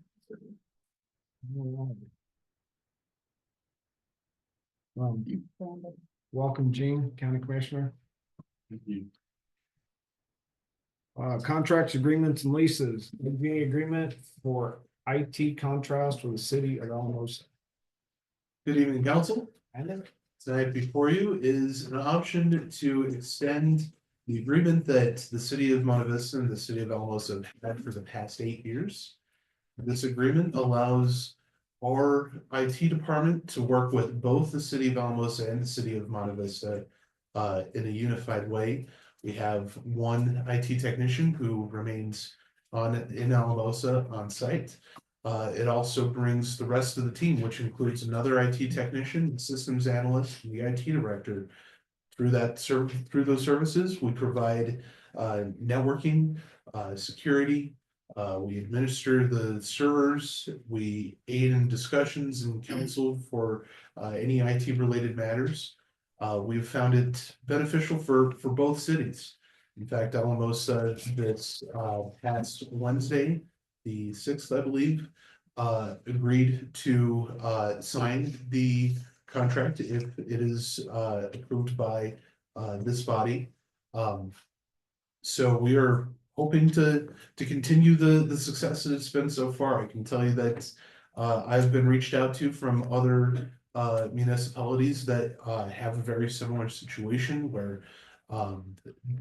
Welcome, Gene, County Commissioner. Contracts, agreements, and leases. The agreement for IT contrast for the city of Alamos. Good evening, council. Tonight before you is an option to extend the agreement that the city of Monte Vista and the city of Alamos have had for the past 8 years. This agreement allows our IT department to work with both the city of Alamos and the city of Monte Vista in a unified way. We have one IT technician who remains in Alamosa on site. It also brings the rest of the team, which includes another IT technician, systems analyst, and the IT director. Through those services, we provide networking, security. We administer the servers. We aid in discussions and counsel for any IT related matters. We've found it beneficial for both cities. In fact, Alamosa this past Wednesday, the 6th, I believe, agreed to sign the contract if it is approved by this body. So we are hoping to continue the success that it's been so far. I can tell you that I've been reached out to from other municipalities that have a very similar situation where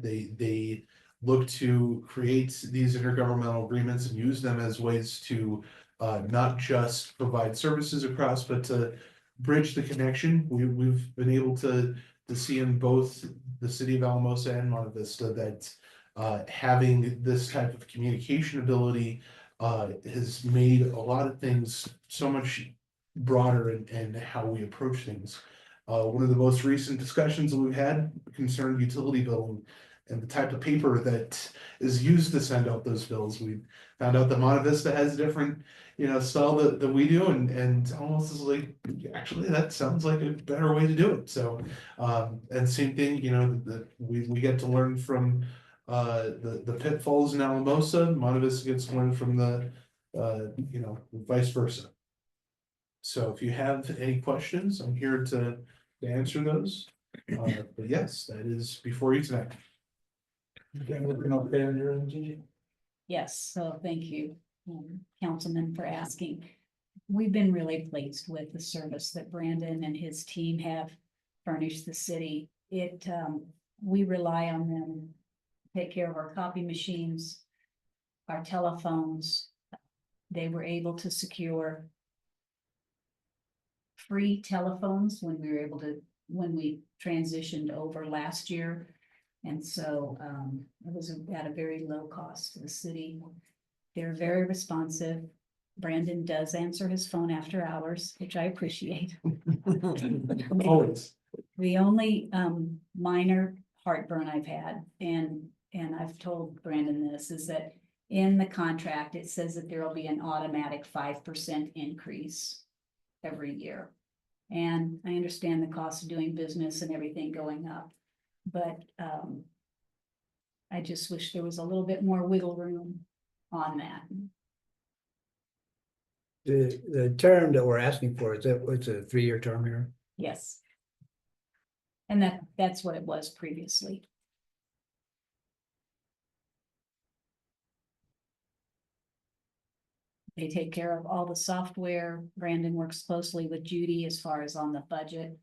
they look to create these intergovernmental agreements and use them as ways to not just provide services across, but to bridge the connection. We've been able to see in both the city of Alamosa and Monte Vista that having this type of communication ability has made a lot of things so much broader in how we approach things. One of the most recent discussions that we've had concerned utility billing and the type of paper that is used to send out those bills. We found out that Monte Vista has different, style that we do, and almost is like, actually, that sounds like a better way to do it. So, and same thing, that we get to learn from the pitfalls in Alamosa. Monte Vista gets to learn from the vice versa. So if you have any questions, I'm here to answer those. But yes, that is before you tonight. Yes, so thank you, Councilman, for asking. We've been really pleased with the service that Brandon and his team have furnished the city. We rely on them to take care of our copy machines, our telephones. They were able to secure free telephones when we transitioned over last year. And so it was at a very low cost to the city. They're very responsive. Brandon does answer his phone after hours, which I appreciate. Always. The only minor heartburn I've had, and I've told Brandon this, is that in the contract, it says that there will be an automatic 5% increase every year. And I understand the cost of doing business and everything going up. But I just wish there was a little bit more wiggle room on that. The term that we're asking for, it's a 3-year term here. Yes. And that's what it was previously. They take care of all the software. Brandon works closely with Judy as far as on the budget.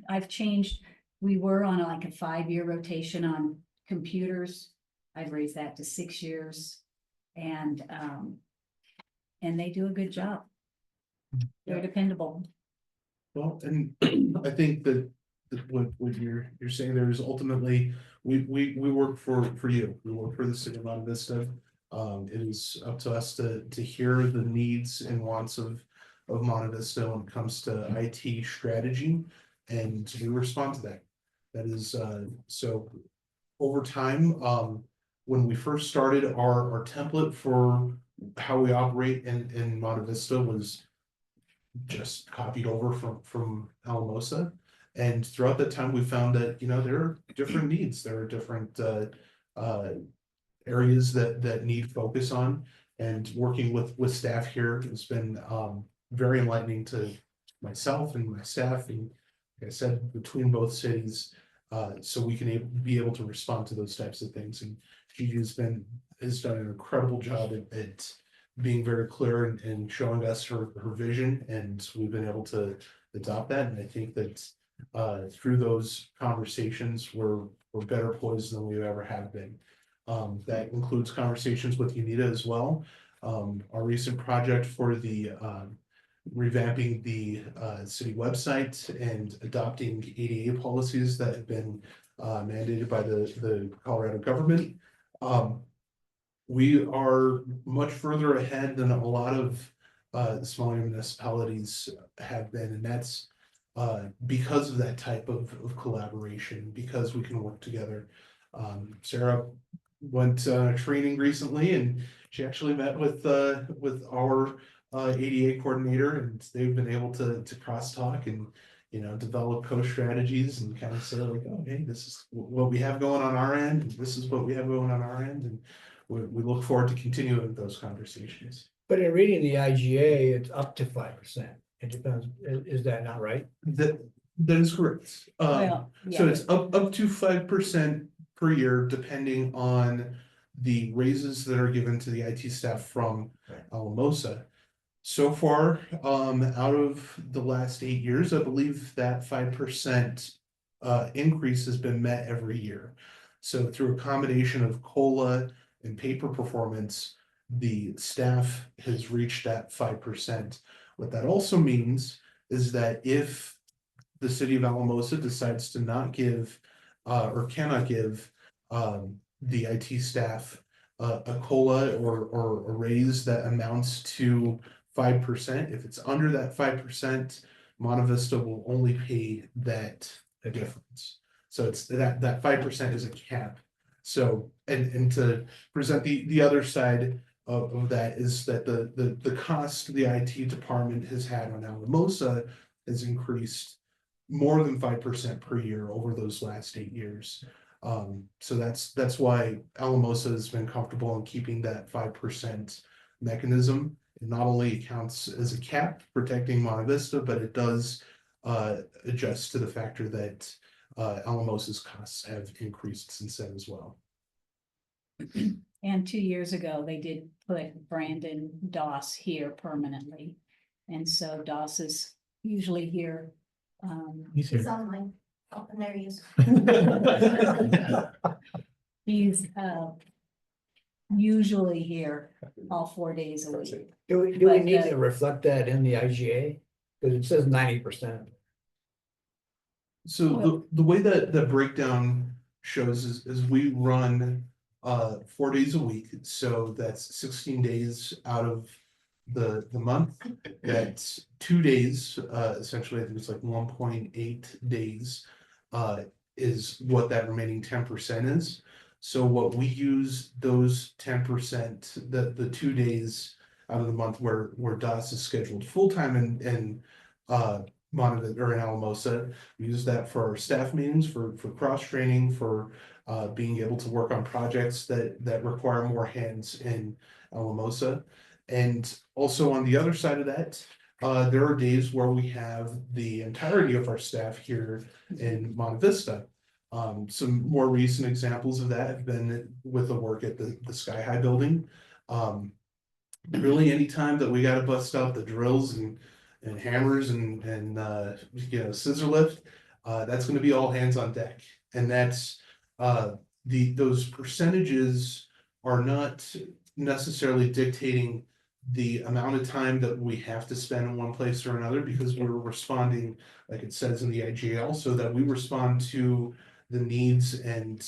I've changed, we were on like a 5-year rotation on computers. I've raised that to 6 years. And they do a good job. They're dependable. Well, and I think that what you're saying there is ultimately, we work for you. We work for the city of Monte Vista. It is up to us to hear the needs and wants of Monte Vista when it comes to IT strategy, and we respond to that. That is so over time, when we first started, our template for how we operate in Monte Vista was just copied over from Alamosa. And throughout that time, we found that, there are different needs. There are different areas that need focus on. And working with staff here has been very enlightening to myself and my staff. And like I said, between both cities, so we can be able to respond to those types of things. And Gigi has done an incredible job at being very clear and showing us her vision, and we've been able to adopt that. And I think that through those conversations, we're better poised than we ever have been. That includes conversations with UNITA as well. Our recent project for the revamping the city website and adopting ADA policies that have been mandated by the Colorado government. We are much further ahead than a lot of smaller municipalities have been, and that's because of that type of collaboration, because we can work together. Sarah went training recently, and she actually met with our ADA coordinator, and they've been able to crosstalk and develop co-strategies and kind of say like, oh, hey, this is what we have going on our end, and this is what we have going on our end, and we look forward to continuing those conversations. But in reading the IGA, it's up to 5%. It depends. Is that not right? That is correct. Well, So yeah, it's up to 5% per year, depending on the raises that are given to the IT staff from Alamosa. So far, out of the last 8 years, I believe that 5% increase has been met every year. So through a combination of COLA and paper performance, the staff has reached that 5%. What that also means is that if the city of Alamosa decides to not give or cannot give the IT staff a COLA or a raise that amounts to 5%, if it's under that 5%, Monte Vista will only pay that difference. So it's that 5% is a cap. So, and to present the other side of that is that the cost the IT department has had on Alamosa has increased more than 5% per year over those last 8 years. So that's why Alamosa has been comfortable in keeping that 5% mechanism. It not only counts as a cap protecting Monte Vista, but it does adjust to the factor that Alamosa's costs have increased since then as well. And 2 years ago, they did put Brandon Doss here permanently. And so Doss is usually here. He's It's here. on my, oh, and there he is. He's usually here all 4 days a week. Do we But, need to reflect that in the IGA? Because it says 90%. So the way that the breakdown shows is we run 4 days a week, so that's 16 days out of the month. That's 2 days, essentially I think it's like 1.8 days is what that remaining 10% is. So what we use those 10%, the 2 days out of the month where DOS is scheduled full-time and Monte or in Alamosa, we use that for our staff meetings, for cross training, for being able to work on projects that require more hands in Alamosa. And also on the other side of that, there are days where we have the entirety of our staff here in Monte Vista. Some more recent examples of that have been with the work at the Sky High building. Really anytime that we gotta bust out the drills and hammers and scissor lift, that's gonna be all hands on deck. And that's those percentages are not necessarily dictating the amount of time that we have to spend in one place or another, because we're responding, like it says in the IGA also, that we respond to the needs and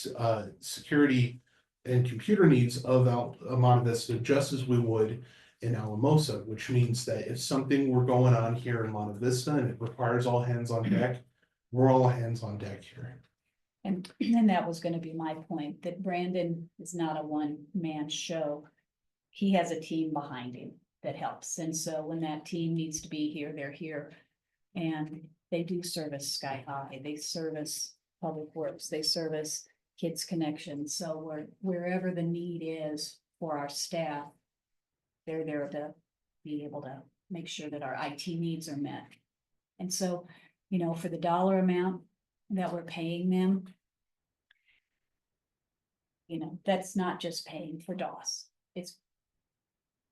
security and computer needs of Monte Vista just as we would in Alamosa, which means that if something were going on here in Monte Vista and it requires all hands on deck, we're all hands on deck here. And that was gonna be my point, that Brandon is not a one-man show. He has a team behind him that helps. And so when that team needs to be here, they're here. And they do service Sky High, they service Public Works, they service Kids Connection. So wherever the need is for our staff, they're there to be able to make sure that our IT needs are met. And so, for the dollar amount that we're paying them, that's not just paying for DOS, it's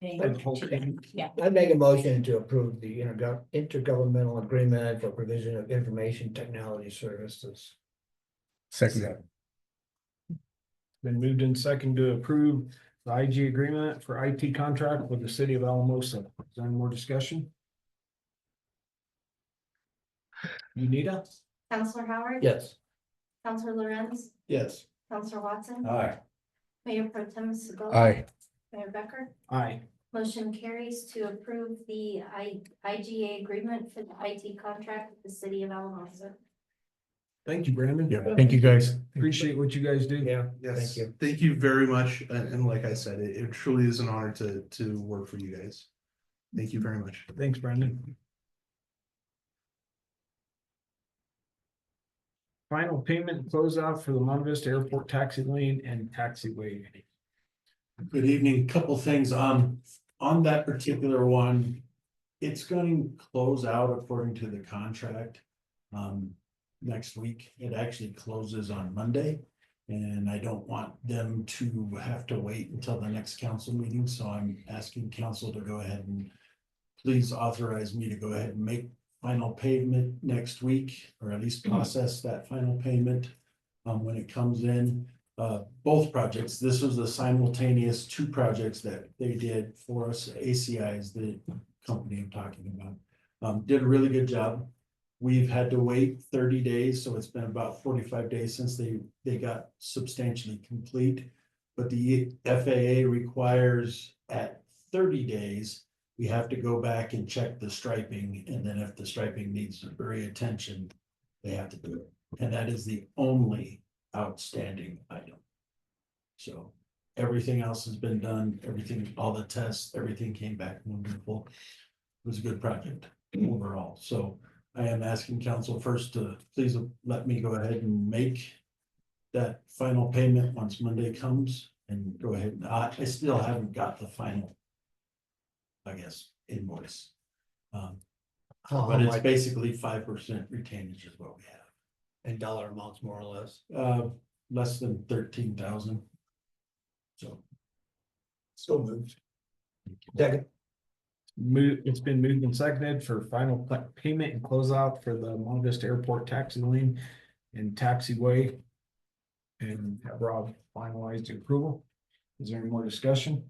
paying. Yeah. I'd make a motion to approve the intergovernmental agreement for provision of information technology services. Second. Been moved in second to approve the IG agreement for IT contract with the city of Alamosa. Is there any more discussion? Unita? Counselor Howard? Yes. Counselor Lorenz? Yes. Counselor Watson? Aye. Mayor Pro Tem Segola? Aye. Mayor Becker? Aye. Motion carries to approve the IGA agreement for the IT contract with the city of Alamosa. Thank you, Brandon. Yeah, thank you guys. Appreciate what you guys do. Yeah. Yes, Thank you. Thank you very much. And like I said, it truly is an honor to work for you guys. Thank you very much. Thanks, Brandon. Final payment closeout for the Monte Vista Airport taxi lane and taxiway. Good evening. Couple things on that particular one. It's going to close out according to the contract. Next week, it actually closes on Monday. And I don't want them to have to wait until the next council meeting, so I'm asking council to go ahead and please authorize me to go ahead and make final payment next week, or at least process that final payment when it comes in. Both projects, this was a simultaneous 2 projects that they did for us. ACI is the company I'm talking about. Did a really good job. We've had to wait 30 days, so it's been about 45 days since they got substantially complete. But the FAA requires at 30 days, we have to go back and check the striping, and then if the striping needs reattention, they have to do it. And that is the only outstanding item. So everything else has been done, everything, all the tests, everything came back wonderful. It was a good project overall, so I am asking council first to please let me go ahead and make that final payment once Monday comes and go ahead. I still haven't got the final, I guess, invoice. But it's basically 5% retainage is what we have. And dollar amounts more or less. Less than 13,000. So. So moved. Second. It's been moved and seconded for final payment and closeout for the Monte Vista Airport taxi lane and taxiway. And have Rob finalized the approval. Is there any more discussion?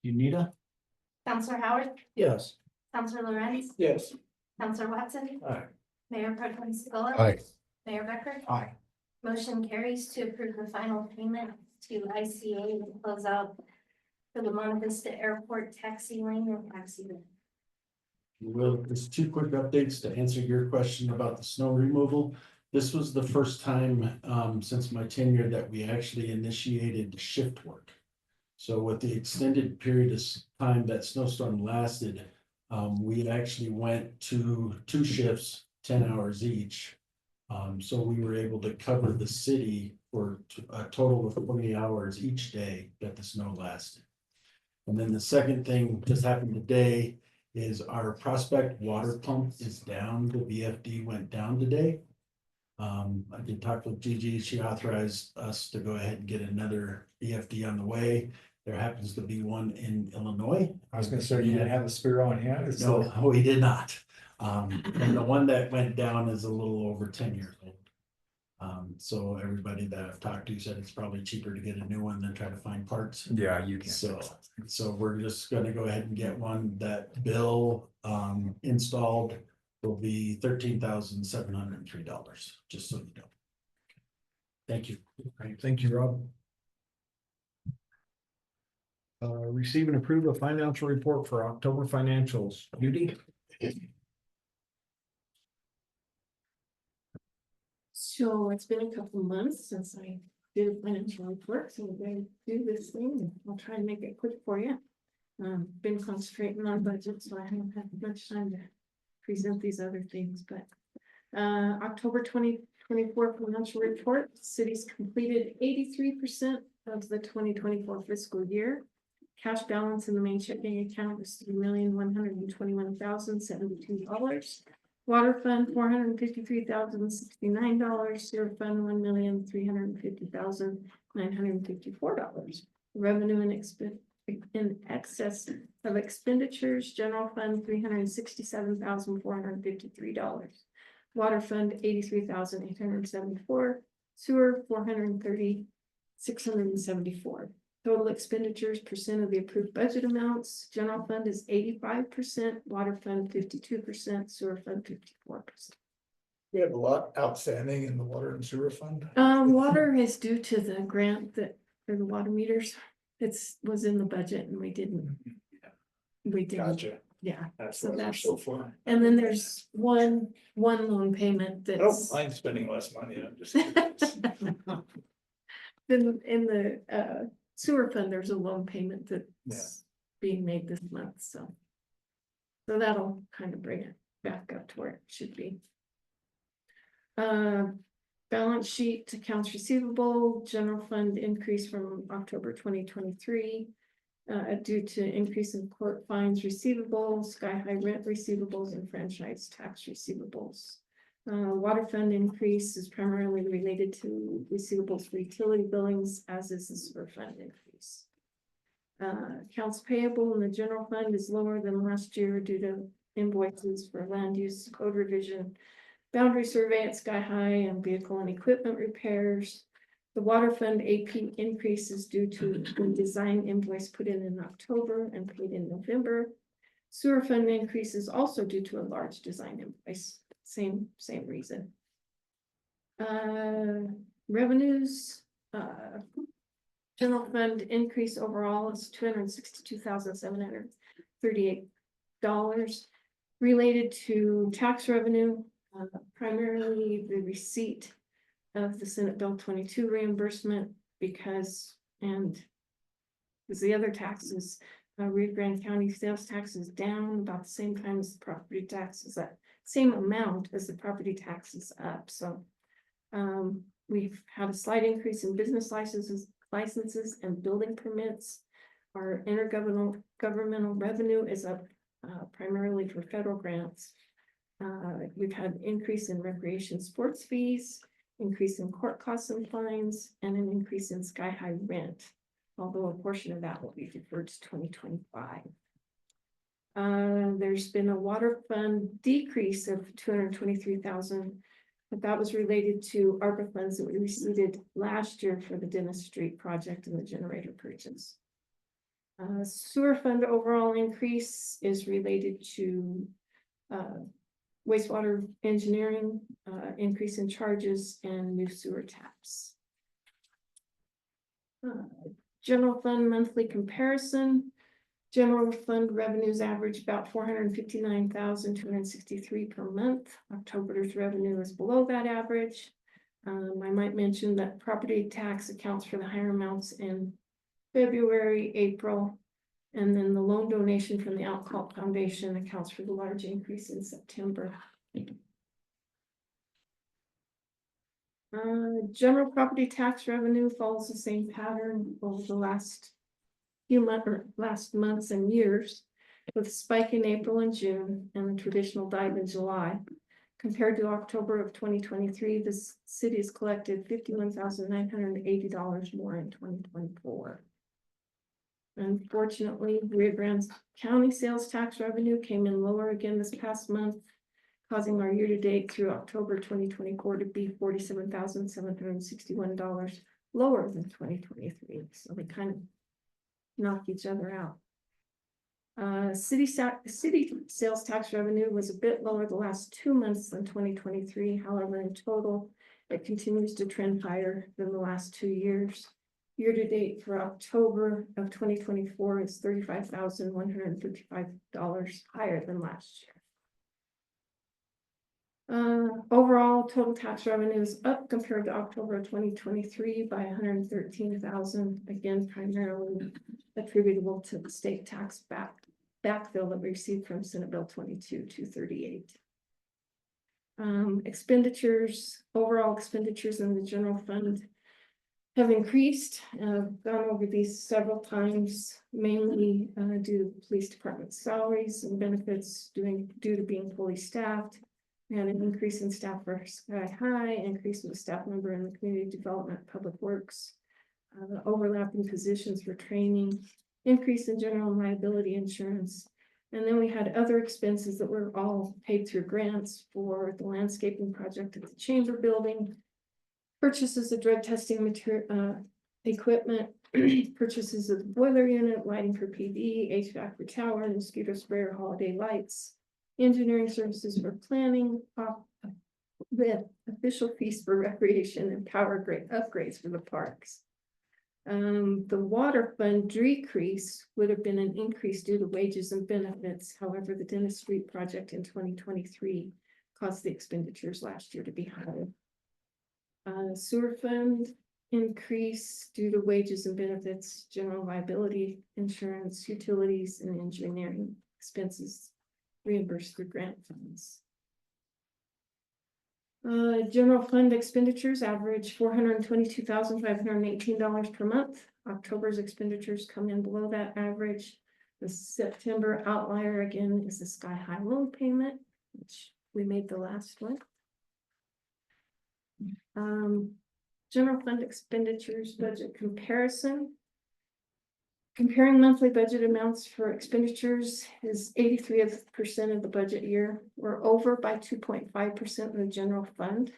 Unita? Counselor Howard, Yes. Counselor Lorenz, Yes. Counselor Watson, Aye. Mayor Pro Tem Segola. Aye. Mayor Becker. Aye. Motion carries to approve the final payment to ICA to close out for the Monte Vista Airport taxi lane and taxi. Well, just two quick updates to answer your question about the snow removal. This was the first time since my tenure that we actually initiated shift work. So with the extended period of time that snowstorm lasted, we actually went to 2 shifts, 10 hours each. So we were able to cover the city for a total of 20 hours each day that the snow lasted. And then the second thing just happened today is our Prospect water pump is down. The VFD went down today. I did talk with Gigi. She authorized us to go ahead and get another VFD on the way. There happens to be one in Illinois. I was gonna say, you didn't have a spear on hand? No, we did not. And the one that went down is a little over 10 years old. So everybody that I've talked to said it's probably cheaper to get a new one than try to find parts. Yeah, you can. So we're just gonna go ahead and get one that Bill installed will be $13,703, just so you know. Thank you. Great, thank you, Rob. Receive and approve a financial report for October financials. Judy? So it's been a couple of months since I did a financial report, so we're going to do this thing, and I'll try and make it quick for you. Been concentrating on budget, so I haven't had much time to present these other things, but October 2024 financial report, city's completed 83% of the 2024 fiscal year. Cash balance in the main checking account was $3,121,072. Water fund, $453,069. Sewer fund, $1,350,954. Revenue and in excess of expenditures, general fund, $367,453. Water fund, $83,874. Sewer, $430,674. Total expenditures percent of the approved budget amounts, general fund is 85%, water fund 52%, sewer fund 54%. We have a lot outstanding in the water and sewer fund. Water is due to the grant that for the water meters. Was in the budget and we didn't. Gotcha. Yeah. That's So what we're that's- so far. And then there's one loan payment I don't that's mind spending less money, I'm just. in the sewer fund, there's a loan payment Yeah. that's being made this month, so. So that'll kind of bring it back up to where it should be. Balance sheet, accounts receivable, general fund increase from October 2023. Due to increase in court fines receivables, sky high rent receivables, and franchise tax receivables. Water fund increase is primarily related to receivables for utility billings, as is the sewer fund increase. Accounts payable in the general fund is lower than last year due to invoices for land use code revision, boundary survey at Sky High, and vehicle and equipment repairs. The water fund AP increase is due to the design invoice put in October and paid in November. Sewer fund increase is also due to a large design invoice, same reason. Revenues, general fund increase overall is $262,738 related to tax revenue. Primarily the receipt of the Senate Bill 22 reimbursement because the other taxes, Rio Grande County sales tax is down about the same time as the property taxes, that same amount as the property taxes up, so. We've had a slight increase in business licenses and building permits. Our governmental revenue is up primarily for federal grants. We've had an increase in recreation sports fees, increase in court costs and fines, and an increase in sky high rent. Although a portion of that will be deferred to 2025. There's been a water fund decrease of $223,000, but that was related to ARPA funds that we received last year for the Dennis Street project and the generator purchase. Sewer fund overall increase is related to wastewater engineering, increase in charges, and new sewer taps. General fund monthly comparison. General fund revenues average about $459,263 per month. October's revenue is below that average. I might mention that property tax accounts for the higher amounts in February, April, and then the loan donation from the Alcohol Foundation accounts for the large increase in September. General property tax revenue follows the same pattern over the last months and years, with a spike in April and June and a traditional dive in July. Compared to October of 2023, the city has collected $51,980 more in 2024. Unfortunately, Rio Grande County sales tax revenue came in lower again this past month, causing our year-to-date through October 2024 to be $47,761 lower than 2023. So they kind of knock each other out. City sales tax revenue was a bit lower the last 2 months than 2023. However, in total, it continues to trend higher than the last 2 years. Year to date for October of 2024 is $35,155 higher than last year. Overall, total tax revenue is up compared to October of 2023 by $113,000, again, primarily attributable to the state tax backfill that we received from Senate Bill 22-238. Overall expenditures in the general fund have increased. Gone over these several times, mainly due to police department salaries and benefits due to being fully staffed. We had an increase in staff for Sky High, increase of a staff member in the community development, public works, overlapping positions for training, increase in general liability insurance. And then we had other expenses that were all paid through grants for the landscaping project at the chamber building, purchases of drug testing material, equipment, purchases of the boiler unit, lighting for PD, HVAC for tower, mosquito sprayer, holiday lights, engineering services for planning, the official fees for recreation, and power upgrades for the parks. The water fund decrease would have been an increase due to wages and benefits. However, the Dennis Street project in 2023 caused the expenditures last year to be higher. Sewer fund increase due to wages and benefits, general liability insurance, utilities, and engineering expenses reimbursed through grant funds. General fund expenditures average $422,518 per month. October's expenditures come in below that average. The September outlier again is the Sky High loan payment, which we made the last one. General fund expenditures budget comparison. Comparing monthly budget amounts for expenditures is 83% of the budget year. We're over by 2.5% in the general fund.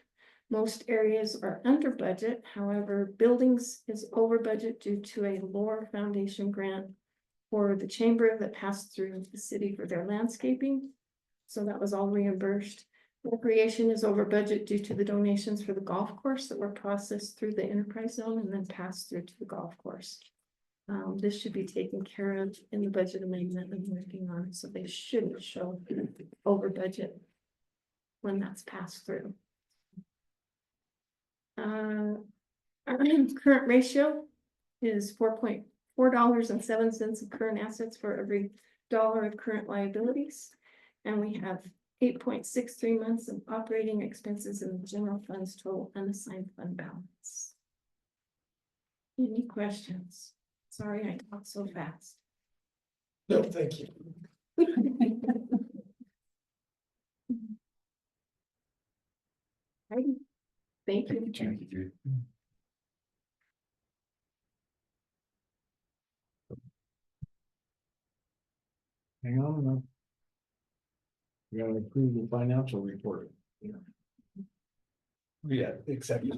Most areas are under budget. However, buildings is over budget due to a lower foundation grant for the chamber that passed through the city for their landscaping. So that was all reimbursed. Recreation is over budget due to the donations for the golf course that were processed through the enterprise zone and then passed through to the golf course. This should be taken care of in the budget amendment I'm working on, so they shouldn't show over budget. when that's passed through. Our current ratio is $4.07 of current assets for every dollar of current liabilities. And we have 8.63 months of operating expenses in the general fund's total unassigned fund balance. Any questions? Sorry, I talk so fast. No, thank you. Alrighty. Thank you. Hang on a minute. We gotta approve the financial report. Yeah, exactly.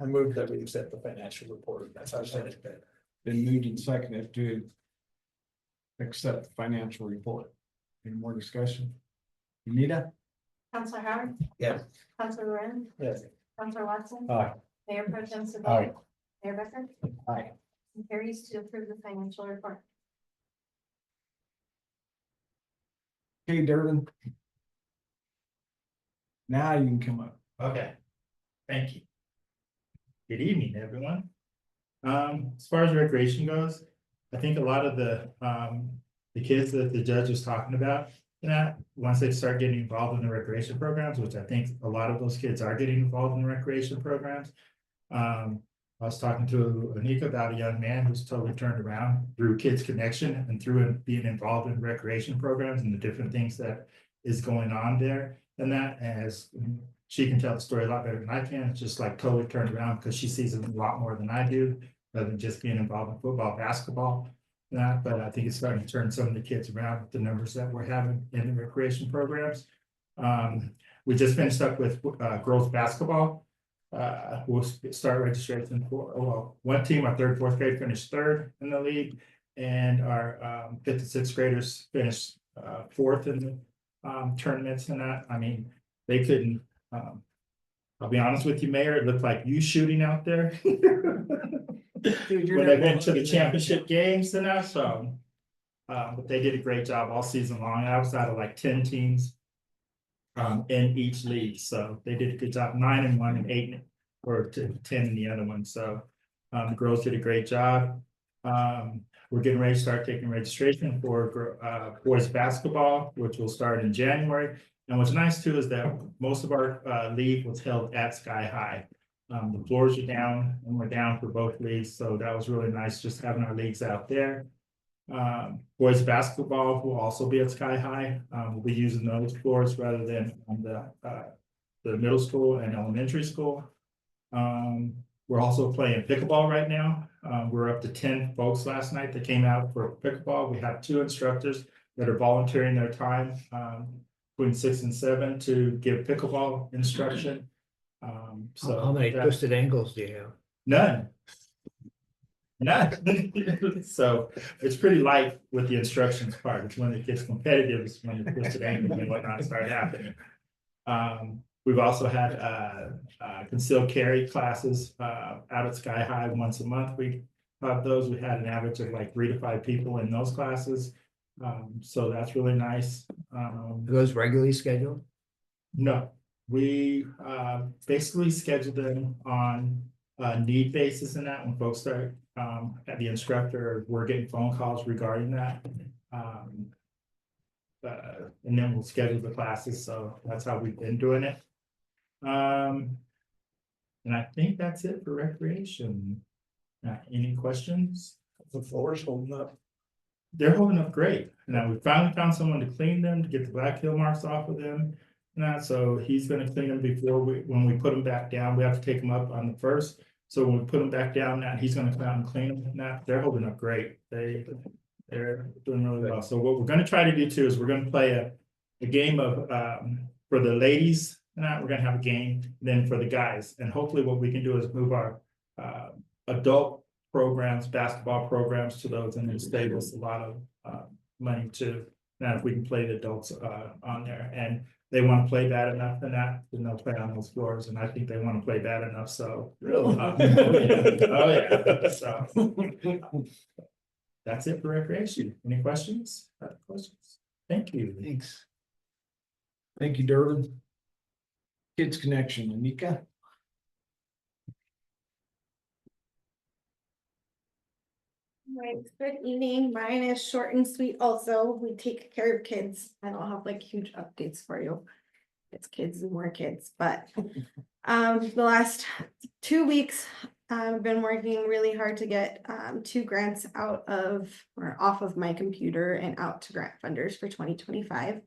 I moved that we accept the financial report. That's how I said it. Been moved and seconded to accept the financial report. Any more discussion? Anita? Counselor Howard, Yes. Counselor Wren, Yes. Counselor Watson. Aye. Mayor Pro Tem Sedan. Aye. Mayor Becker. Aye. And carries to approve the financial report. Okay, Durbin. Now you can come up. Okay, thank you. Good evening, everyone. As far as recreation goes, I think a lot of the kids that the judge was talking about, once they start getting involved in the recreation programs, which I think a lot of those kids are getting involved in the recreation programs. I was talking to Anika about a young man who's totally turned around through Kids Connection and through being involved in recreation programs and the different things that is going on there. And that, as she can tell the story a lot better than I can, it's just like totally turned around because she sees it a lot more than I do, rather than just being involved in football, basketball. But I think it's starting to turn some of the kids around with the numbers that we're having in the recreation programs. We just finished up with girls basketball. We'll start registration for, one team, our third, fourth grade finished third in the league. And our fifth and sixth graders finished fourth in the tournaments and that. I mean, they couldn't, I'll be honest with you, Mayor, it looked like you shooting out there. When they went to the championship games and that, so. But they did a great job all season long. I was out of like 10 teams in each league, so they did a good job, 9 in one and 8 or 10 in the other one. So the girls did a great job. We're getting ready to start taking registration for boys basketball, which will start in January. And what's nice too is that most of our league was held at Sky High. The floors are down and we're down for both leagues, so that was really nice just having our leagues out there. Boys basketball will also be at Sky High. We'll be using those floors rather than on the middle school and elementary school. We're also playing pickleball right now. We're up to 10 folks last night that came out for pickleball. We have 2 instructors that are volunteering their time between 6 and 7 to give pickleball instruction. So How many twisted ankles do you have? None. None. So it's pretty light with the instructions part. It's when it gets competitive, it's when the twisted ankles and whatnot start happening. We've also had concealed carry classes out at Sky High once a month. We have those. We had an average of like 3 to 5 people in those classes. So that's really nice. Are those regularly scheduled? No, we basically schedule them on need basis and that when folks start at the instructor, we're getting phone calls regarding that. And then we'll schedule the classes. So that's how we've been doing it. And I think that's it for recreation. Any questions? The floor's holding up. They're holding up great. Now we finally found someone to clean them, to get the black hill marks off of them. So he's gonna clean them before when we put them back down. We have to take them up on the 1st. So when we put them back down, now he's gonna come out and clean them. Now they're holding up great. They're doing really well. So what we're gonna try to do too is we're gonna play a game of for the ladies. We're gonna have a game then for the guys. And hopefully what we can do is move our adult programs, basketball programs to those, and then save us a lot of money too. Now, if we can play the adults on there, and they want to play bad enough than that, then they'll play on those floors, and I think they want to play bad enough, so. Really? Oh, yeah, so. That's it for recreation. Any questions? Other questions? Thank you. Thanks. Thank you, Durbin. Kids Connection, Anika. Right, good evening. Mine is short and sweet also. We take care of kids. I don't have like huge updates for you. It's kids and more kids, but the last 2 weeks, I've been working really hard to get 2 grants out of or off of my computer and out to grant funders for 2025.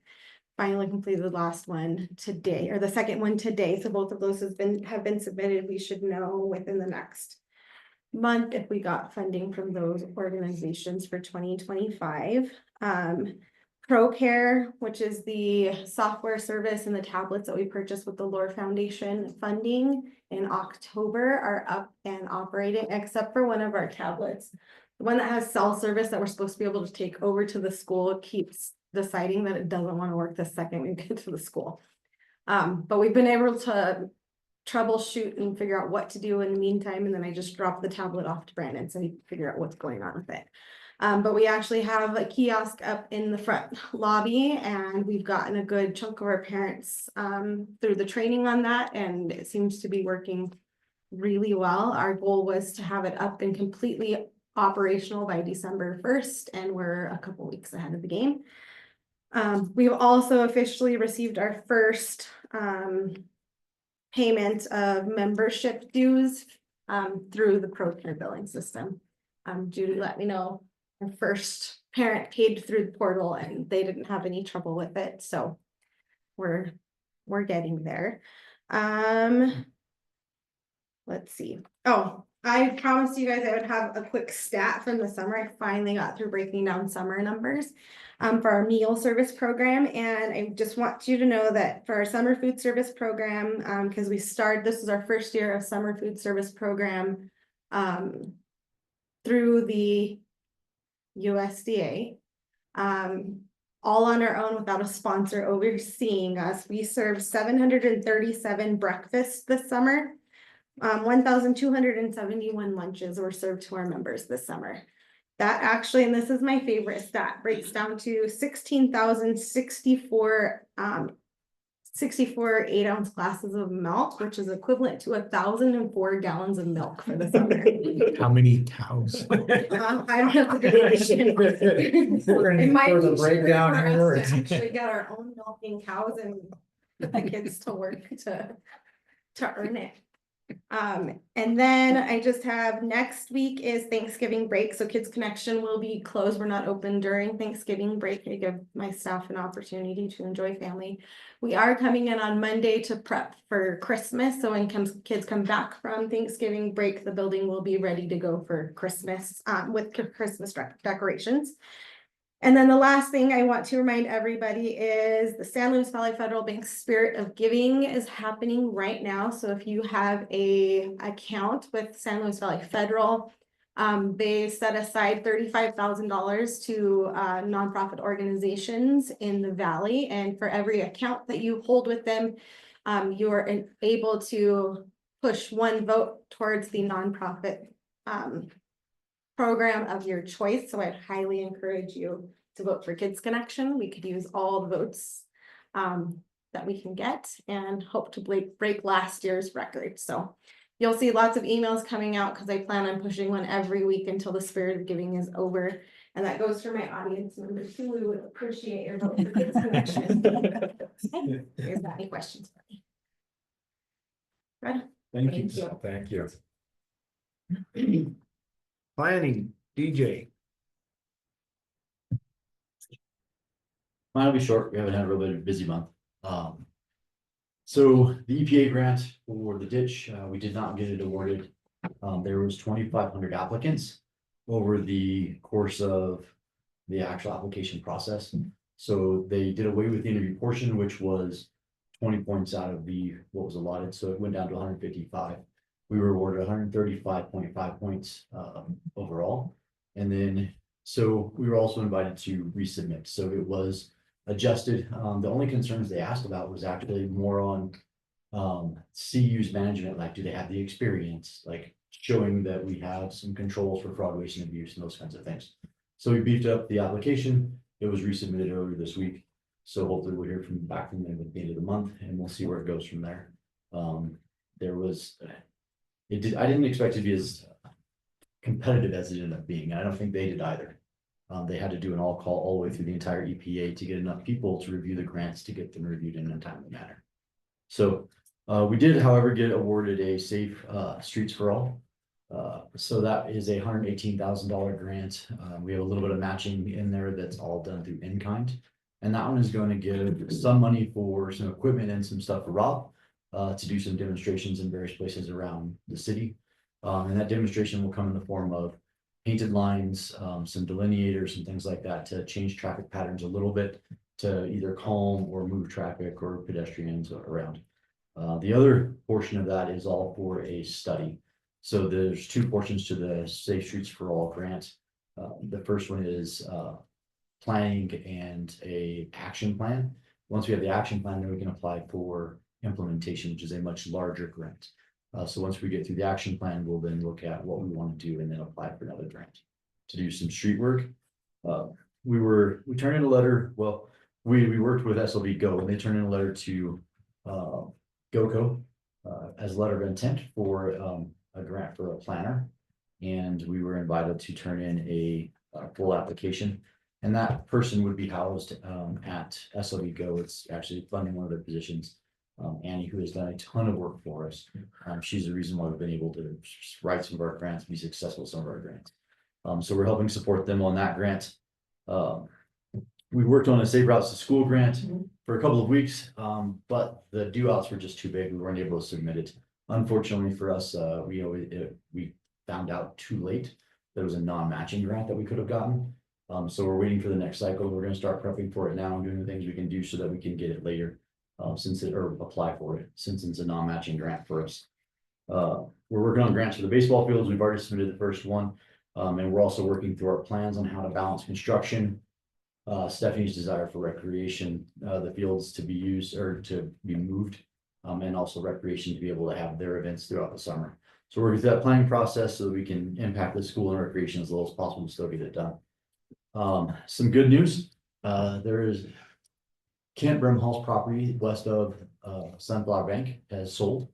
Finally completed the last one today, or the second one today. So both of those have been submitted. We should know within the next month if we got funding from those organizations for 2025. ProCare, which is the software service and the tablets that we purchased with the Lore Foundation funding in October, are up and operating, except for one of our tablets. The one that has cell service that we're supposed to be able to take over to the school keeps deciding that it doesn't want to work the second we get to the school. But we've been able to troubleshoot and figure out what to do in the meantime, and then I just dropped the tablet off to Brandon so he can figure out what's going on with it. But we actually have a kiosk up in the front lobby, and we've gotten a good chunk of our parents through the training on that, and it seems to be working really well. Our goal was to have it up and completely operational by December 1st, and we're a couple weeks ahead of the game. We've also officially received our first payment of membership dues through the ProCare billing system. Judy let me know our first parent paid through the portal and they didn't have any trouble with it, so we're getting there. Let's see. Oh, I promised you guys I would have a quick stat from the summer. I finally got through breaking down summer numbers for our meal service program. And I just want you to know that for our summer food service program, because this is our first year of summer food service program through the USDA, all on our own without a sponsor overseeing us. We served 737 breakfasts this summer. 1,271 lunches were served to our members this summer. That actually, and this is my favorite stat, breaks down to 16,064 64 8-ounce glasses of milk, which is equivalent to 1,004 gallons of milk for the summer. How many cows? I don't have the question. It might For the be breakdown cheaper here, for us it's- to actually get our own milking cows and put the kids to work to earn it. And then I just have next week is Thanksgiving break. So Kids Connection will be closed. We're not open during Thanksgiving break. I give my staff an opportunity to enjoy family. We are coming in on Monday to prep for Christmas. So when kids come back from Thanksgiving break, the building will be ready to go for Christmas with Christmas decorations. And then the last thing I want to remind everybody is the San Luis Valley Federal Bank Spirit of Giving is happening right now. So if you have a account with San Luis Valley Federal, they set aside $35,000 to nonprofit organizations in the Valley. And for every account that you hold with them, you are able to push one vote towards the nonprofit program of your choice. So I'd highly encourage you to vote for Kids Connection. We could use all the votes that we can get and hope to break last year's record. So you'll see lots of emails coming out because I plan on pushing one every week until the Spirit of Giving is over. And that goes for my audience members too. We would appreciate your vote for Kids Connection. Is there any questions for me? Good. Thank you. Thank you. Planning, DJ. Mine will be short. We haven't had a really busy month. So the EPA grant for the ditch, we did not get it awarded. There was 2,500 applicants over the course of the actual application process. So they did away with the interview portion, which was 20 points out of what was allotted. So it went down to 155. We were awarded 135.5 points overall. And then, so we were also invited to resubmit. So it was adjusted. The only concerns they asked about was actually more on CU's management. Like, do they have the experience? Like showing that we have some controls for fraud, waste, and abuse and those kinds of things. So we beefed up the application. It was resubmitted earlier this week. So hopefully we'll hear back from them at the end of the month and we'll see where it goes from there. There was, I didn't expect it to be as competitive as it ended up being. I don't think they did either. They had to do an all call all the way through the entire EPA to get enough people to review the grants to get them reviewed in a timely manner. So we did, however, get awarded a Safe Streets for All. So that is a $118,000 grant. We have a little bit of matching in there that's all done through in-kind. And that one is going to give some money for some equipment and some stuff for Rob to do some demonstrations in various places around the city. And that demonstration will come in the form of painted lines, some delineators and things like that to change traffic patterns a little bit to either calm or move traffic or pedestrians around. The other portion of that is all for a study. So there's two portions to the Safe Streets for All grant. The first one is planning and a action plan. Once we have the action plan, then we can apply for implementation, which is a much larger grant. So once we get through the action plan, we'll then look at what we want to do and then apply for another grant to do some street work. We turned in a letter. Well, we worked with SLV Go and they turned in a letter to GoCo as a letter of intent for a grant for a planner. And we were invited to turn in a full application. And that person would be housed at SLV Go. It's actually funding one of their positions. Annie, who has done a ton of work for us. She's the reason why we've been able to write some of our grants, be successful with some of our grants. So we're helping support them on that grant. We worked on a Safe Routes to School grant for a couple of weeks, but the due outs were just too big. We weren't able to submit it. Unfortunately for us, we found out too late. There was a non-matching grant that we could have gotten. So we're waiting for the next cycle. We're going to start prepping for it now and doing the things we can do so that we can get it later. Or apply for it since it's a non-matching grant for us. We're working on grants for the baseball fields. We've already submitted the first one. And we're also working through our plans on how to balance construction. Stephanie's desire for recreation, the fields to be used or to be moved, and also recreation to be able to have their events throughout the summer. So we're working through that planning process so that we can impact the school and recreation as little as possible to still get it done. Some good news. There is Kent Brimhall's property west of Sunflower Bank has sold.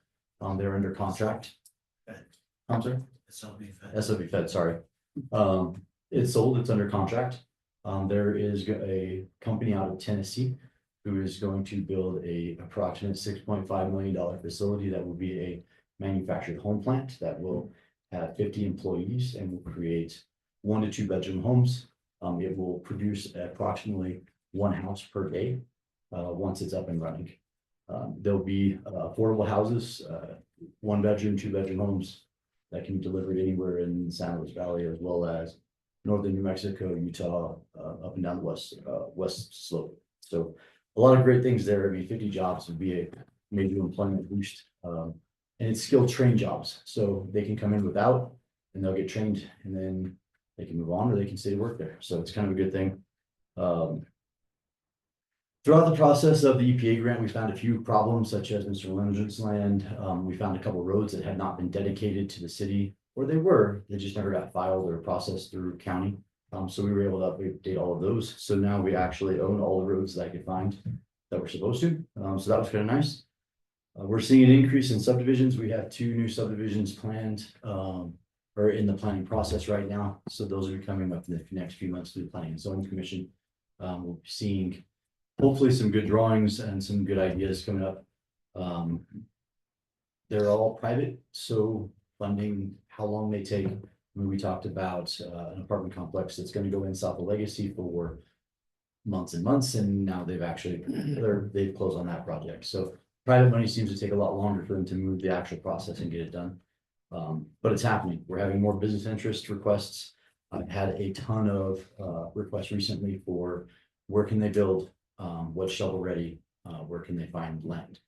They're under contract. I'm sorry? SLV Fed, sorry. It's sold, it's under contract. There is a company out of Tennessee who is going to build a approximate $6.5 million facility that will be a manufactured home plant that will have 50 employees and will create 1 to 2 bedroom homes. It will produce approximately 1 house per day. Once it's up and running, there'll be affordable houses, 1 bedroom, 2 bedroom homes that can be delivered anywhere in the San Luis Valley, as well as northern New Mexico, Utah, up and down the west slope. So a lot of great things there. I mean, 50 jobs would be a major employment boost, and it's skilled trained jobs. So they can come in without, and they'll get trained, and then they can move on, or they can stay to work there. So it's kind of a good thing. Throughout the process of the EPA grant, we found a few problems such as Mr. Lindgren's land. We found a couple of roads that had not been dedicated to the city, or they just never got filed or processed through county. So we were able to update all of those. So now we actually own all the roads that I could find that we're supposed to. So that was kind of nice. We're seeing an increase in subdivisions. We have 2 new subdivisions planned or in the planning process right now. So those are coming up in the next few months through the Planning and Zoning Commission. We'll be seeing hopefully some good drawings and some good ideas coming up. They're all private, so funding, how long they take. When we talked about an apartment complex that's going to go in south of Legacy for months and months, and now they've closed on that project. So private money seems to take a lot longer for them to move the actual process and get it done. But it's happening. We're having more business interest requests. I've had a ton of requests recently for where can they build, what's shovel ready, where can they find land.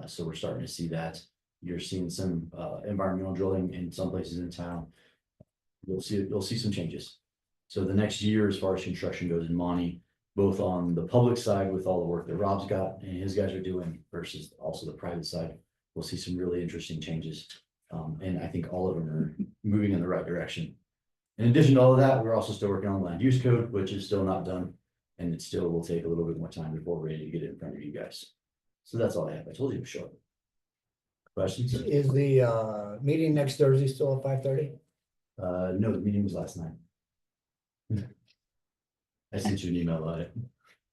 So we're starting to see that. You're seeing some environmental drilling in some places in town. You'll see some changes. So the next year, as far as construction goes in Monte, both on the public side with all the work that Rob's got and his guys are doing versus also the private side, we'll see some really interesting changes. And I think all of them are moving in the right direction. In addition to all of that, we're also still working on the land use code, which is still not done. And it still will take a little bit more time before we're ready to get it in front of you guys. So that's all I have. I told you it was short. Questions? Is the meeting next Thursday still at 5:30? No, the meeting was last night. I sent you an email about it,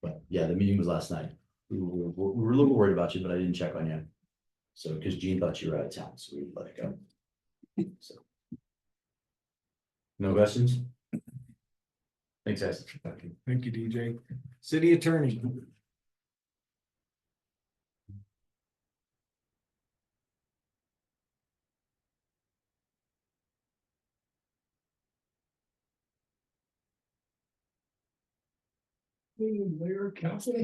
but yeah, the meeting was last night. We were a little worried about you, but I didn't check on you. So, because Gene thought you were out of town, so we let it go. So. No questions? Thanks, guys. Thank you, DJ. City Attorney. Mayor, council.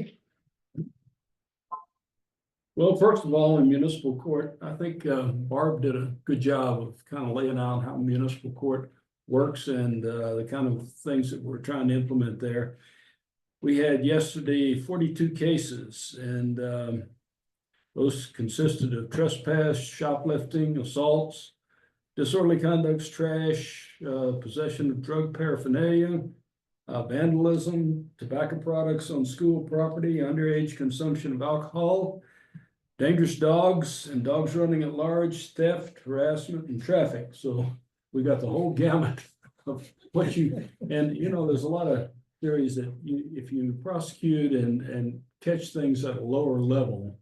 Well, first of all, in municipal court, I think Barb did a good job of kind of laying out how municipal court works and the kind of things that we're trying to implement there. We had yesterday 42 cases, and those consisted of trespass, shoplifting, assaults, disorderly conducts, trash, possession of drug paraphernalia, vandalism, tobacco products on school property, underage consumption of alcohol, dangerous dogs and dogs running at large, theft, harassment, and traffic. So we got the whole gamut of what you, and you know, there's a lot of theories that if you prosecute and catch things at a lower level,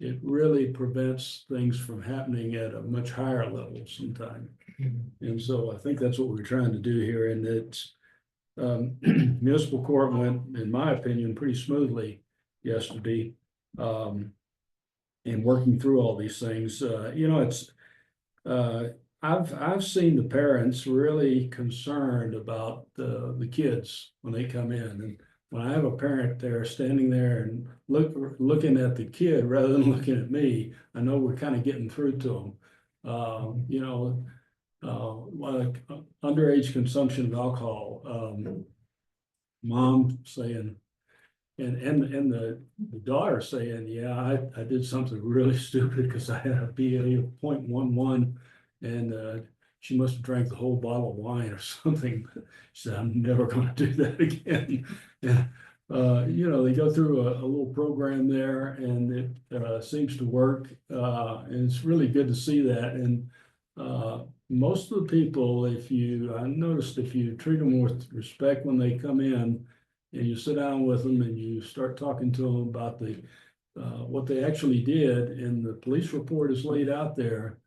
it really prevents things from happening at a much higher level sometimes. And so I think that's what we're trying to do here. And it's municipal court went, in my opinion, pretty smoothly yesterday. And working through all these things, you know, it's I've seen the parents really concerned about the kids when they come in, and when I have a parent there standing there and looking at the kid rather than looking at me, I know we're kind of getting through to them. You know, like underage consumption of alcohol, mom saying, and the daughter saying, yeah, I did something really stupid because I had a BA of 0.11 and she must have drank the whole bottle of wine or something. She said, I'm never going to do that again. And you know, they go through a little program there, and it seems to work, and it's really good to see that. And most of the people, I noticed if you treat them with respect when they come in, and you sit down with them and you start talking to them about what they actually did, and the police report is laid out there,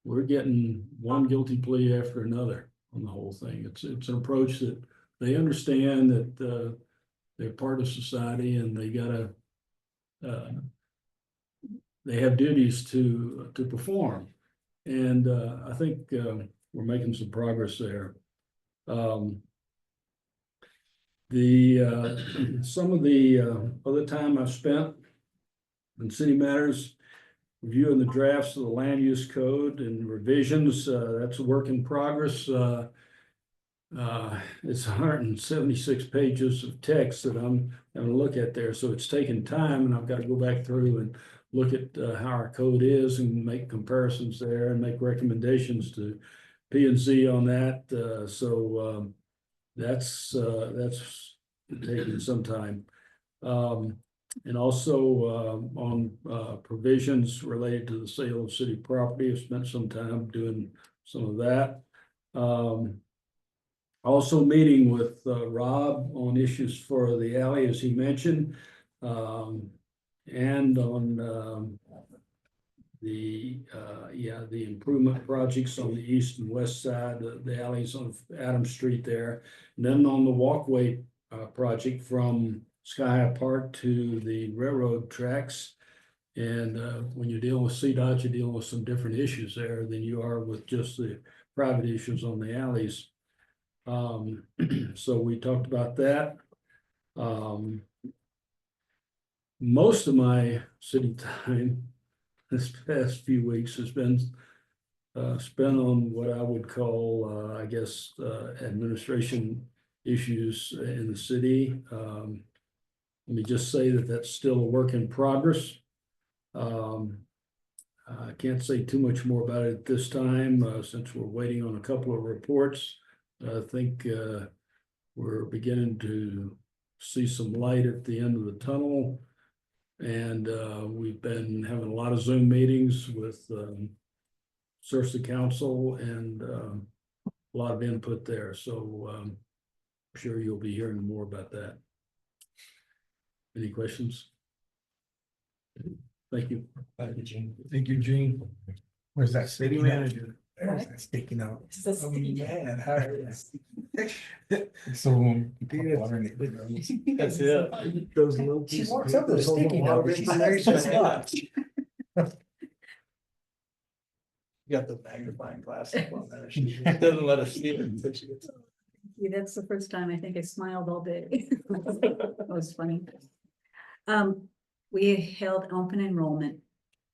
we're getting one guilty plea after another on the whole thing. It's an approach that they understand that they're part of society, and they have duties to perform. And I think we're making some progress there. Some of the other time I've spent in city matters, reviewing the drafts of the land use code and revisions, that's a work in progress. It's 176 pages of text that I'm going to look at there, so it's taken time, and I've got to go back through and look at how our code is and make comparisons there and make recommendations to P&Z on that. That's taking some time. And also on provisions related to the sale of city property. I've spent some time doing some of that. Also meeting with Rob on issues for the alley, as he mentioned, and on the improvement projects on the east and west side, the alleys on Adams Street there, and then on the walkway project from Sky High Park to the railroad tracks. And when you're dealing with CDOT, you're dealing with some different issues there than you are with just the private issues on the alleys. So we talked about that. Most of my city time this past few weeks has been spent on what I would call, I guess, administration issues in the city. Let me just say that that's still a work in progress. I can't say too much more about it at this time since we're waiting on a couple of reports. I think we're beginning to see some light at the end of the tunnel. And we've been having a lot of Zoom meetings with Sursa Council and a lot of input there. So I'm sure you'll be hearing more about that. Any questions? Thank you. Thank you, Gene. Thank you, Gene. Where's that City sticking out? manager. Where's that sticking out? Oh, man, how is So when you put water in it. That's it. those little She pieces walks of up to the paper hold a sticky lot of note. She information. says, "That's not." Got the magnifying glass up on there. She doesn't let us see it until she gets. Yeah, that's the first time I think I smiled all day. That was funny. We held open enrollment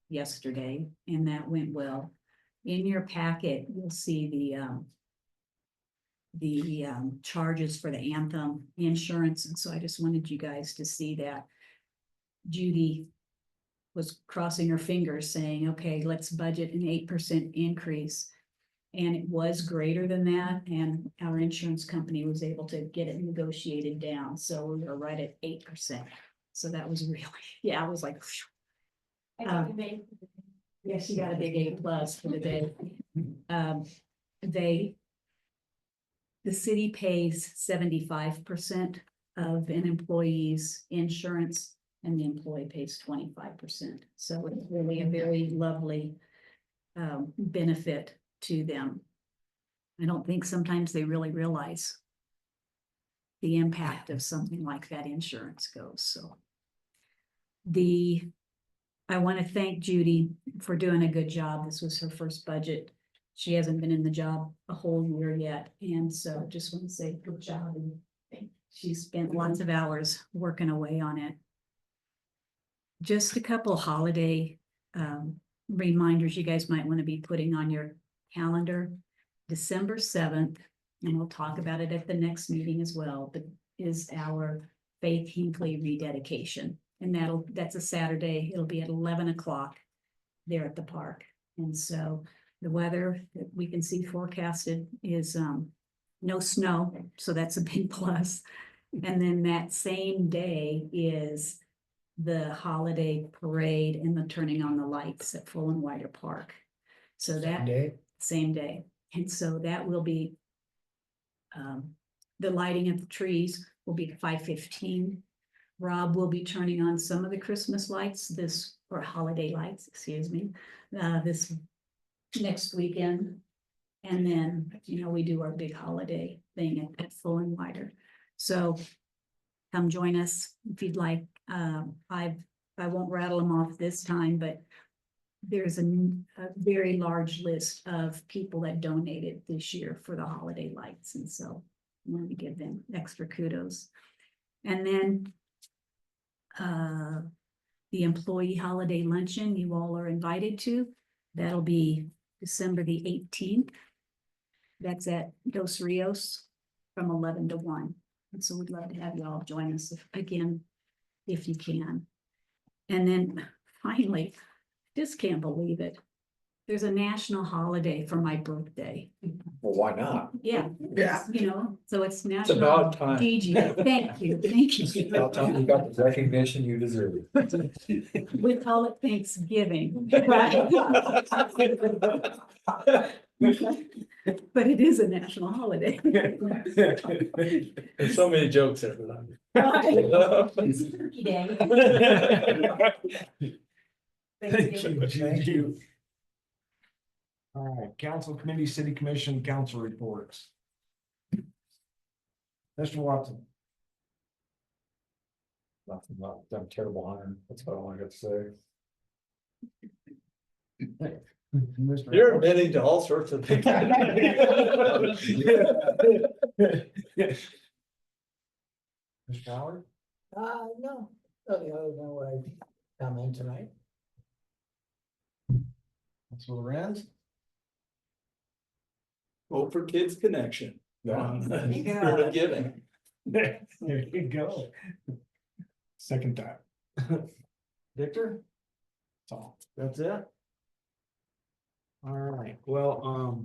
yesterday and that went well. In your packet, you'll see the charges for the Anthem insurance. And so I just wanted you guys to see that. Judy was crossing her fingers saying, okay, let's budget an 8% increase. And it was greater than that, and our insurance company was able to get it negotiated down, so we were right at 8%. So that was really, yeah, I was like, yes, you got a big A+ for the day. The city pays 75% of an employee's insurance, and the employee pays 25%. So it's really a very lovely benefit to them. I don't think sometimes they really realize the impact of something like that insurance goes. So I want to thank Judy for doing a good job. This was her first budget. She hasn't been in the job a whole year yet. And so just want to say good job. And she spent lots of hours working away on it. Just a couple holiday reminders you guys might want to be putting on your calendar. December 7th, and we'll talk about it at the next meeting as well, but is our Faith Hinckley rededication. And that's a Saturday. It'll be at 11 o'clock there at the park. And so the weather that we can see forecasted is no snow. So that's a big plus. And then that same day is the holiday parade and the turning on the lights at Full and Wider Park. So that same day. And so that will be the lighting of the trees will be at 5:15. Rob will be turning on some of the Christmas lights or holiday lights, excuse me, this next weekend. And then, we do our big holiday thing at Full and Wider. So come join us if you'd like. I won't rattle them off this time, but there's a very large list of people that donated this year for the holiday lights. And so I wanted to give them extra kudos. And then the employee holiday luncheon you all are invited to. That'll be December the 18th. That's at Dos Rios from 11 to 1. And so we'd love to have you all join us if you can. And then finally, just can't believe it. There's a national holiday for my birthday. Well, why not? Yeah. Yeah. So it's national. about time. DG. Thank you. About time you got the recognition you deserve. We call it Thanksgiving. But it is a national holiday. There's so many jokes every It's Turkey Day. Thank you. All right, council committee, city commission, council reports. Mr. Watson. Nothing about them terrible hiring. That's what I got to say. Mr. You're admitting to all sorts of things. Mr. Howard? No, nothing other than what I commented tonight. Council Lorenz? Vote for Kids Connection. Yeah. Spirit of giving. There you go. Second time. Victor? That's it? All right, well,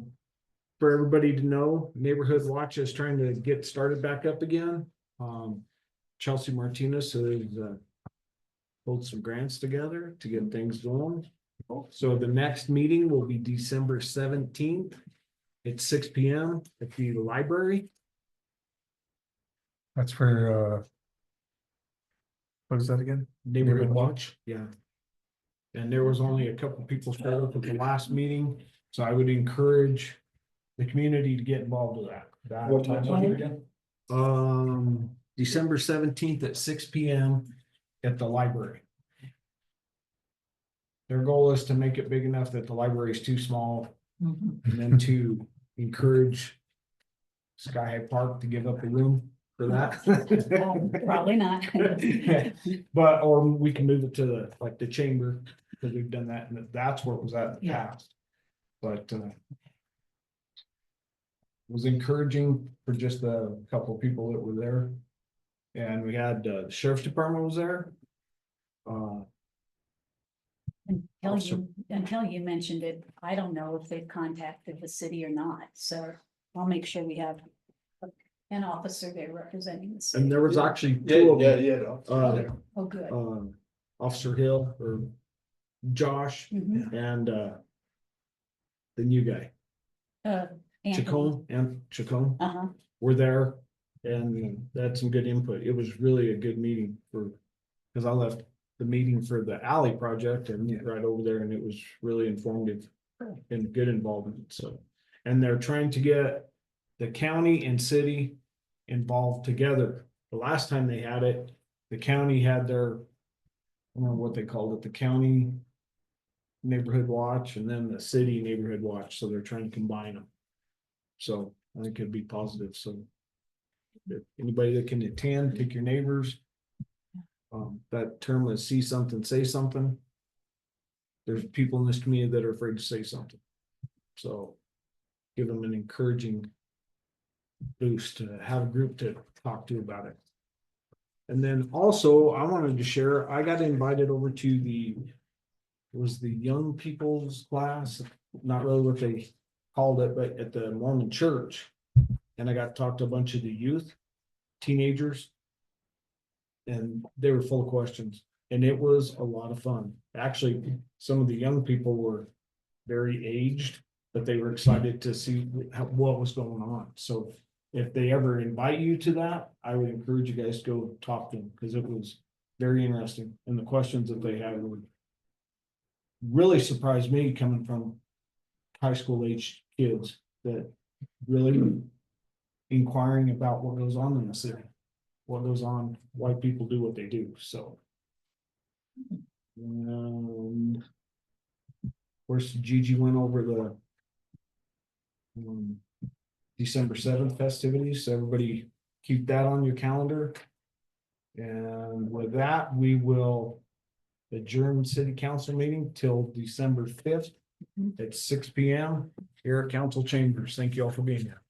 for everybody to know, Neighborhood Watch is trying to get started back up again. Chelsea Martinez is hold some grants together to get things going. So the next meeting will be December 17th at 6 p.m. at the library. That's for, what is that again? Neighborhood Watch, yeah. And there was only a couple people showed up at the last meeting, so I would encourage the community to get involved with that. What time was it again? December 17th at 6 p.m. at the library. Their goal is to make it big enough that the library is too small, and then to encourage Sky High Park to give up the room for that. Probably not. But, or we can move it to the chamber, because we've done that, and that's where it was at in the Yeah. past. But, was encouraging for just a couple of people that were there. And we had, the sheriff's department was there. Until you mentioned it, I don't know if they've contacted the city or not, so I'll make sure we have an officer there representing the city. And there was actually two of them. Oh, good. Officer Hill or Josh Mhm. and, the new guy, Anthony. Chacon Uh-huh. were there, and they had some good input. It was really a good meeting because I left the meeting for the alley project and right over there, and it was really informative and good involvement, so. And they're trying to get the county and city involved together. The last time they had it, the county had their, I don't know what they called it, the county neighborhood watch and then the city neighborhood watch, so they're trying to combine them. So I think it'd be positive, so. If anybody that can attend, take your neighbors. That term is see something, say something. There's people in this community that are afraid to say something. So give them an encouraging boost to have a group to talk to about it. And then also I wanted to share, I got invited over to it was the young people's class, not really what they called it, but at the Mormon church. And I got to talk to a bunch of the youth, teenagers. And they were full of questions, and it was a lot of fun. Actually, some of the young people were very aged, but they were excited to see what was going on. So if they ever invite you to that, I would encourage you guys to go talk to them, because it was very interesting. And the questions that they had would really surprised me, coming from high school age kids that really inquiring about what goes on in the city. What goes on, why people do what they do, so. And of course, Gigi went over the December 7th festivities, so everybody keep that on your calendar. And with that, we will adjourn city council meeting till December 5th at 6 p.m. here at council chambers. Thank you all for being here.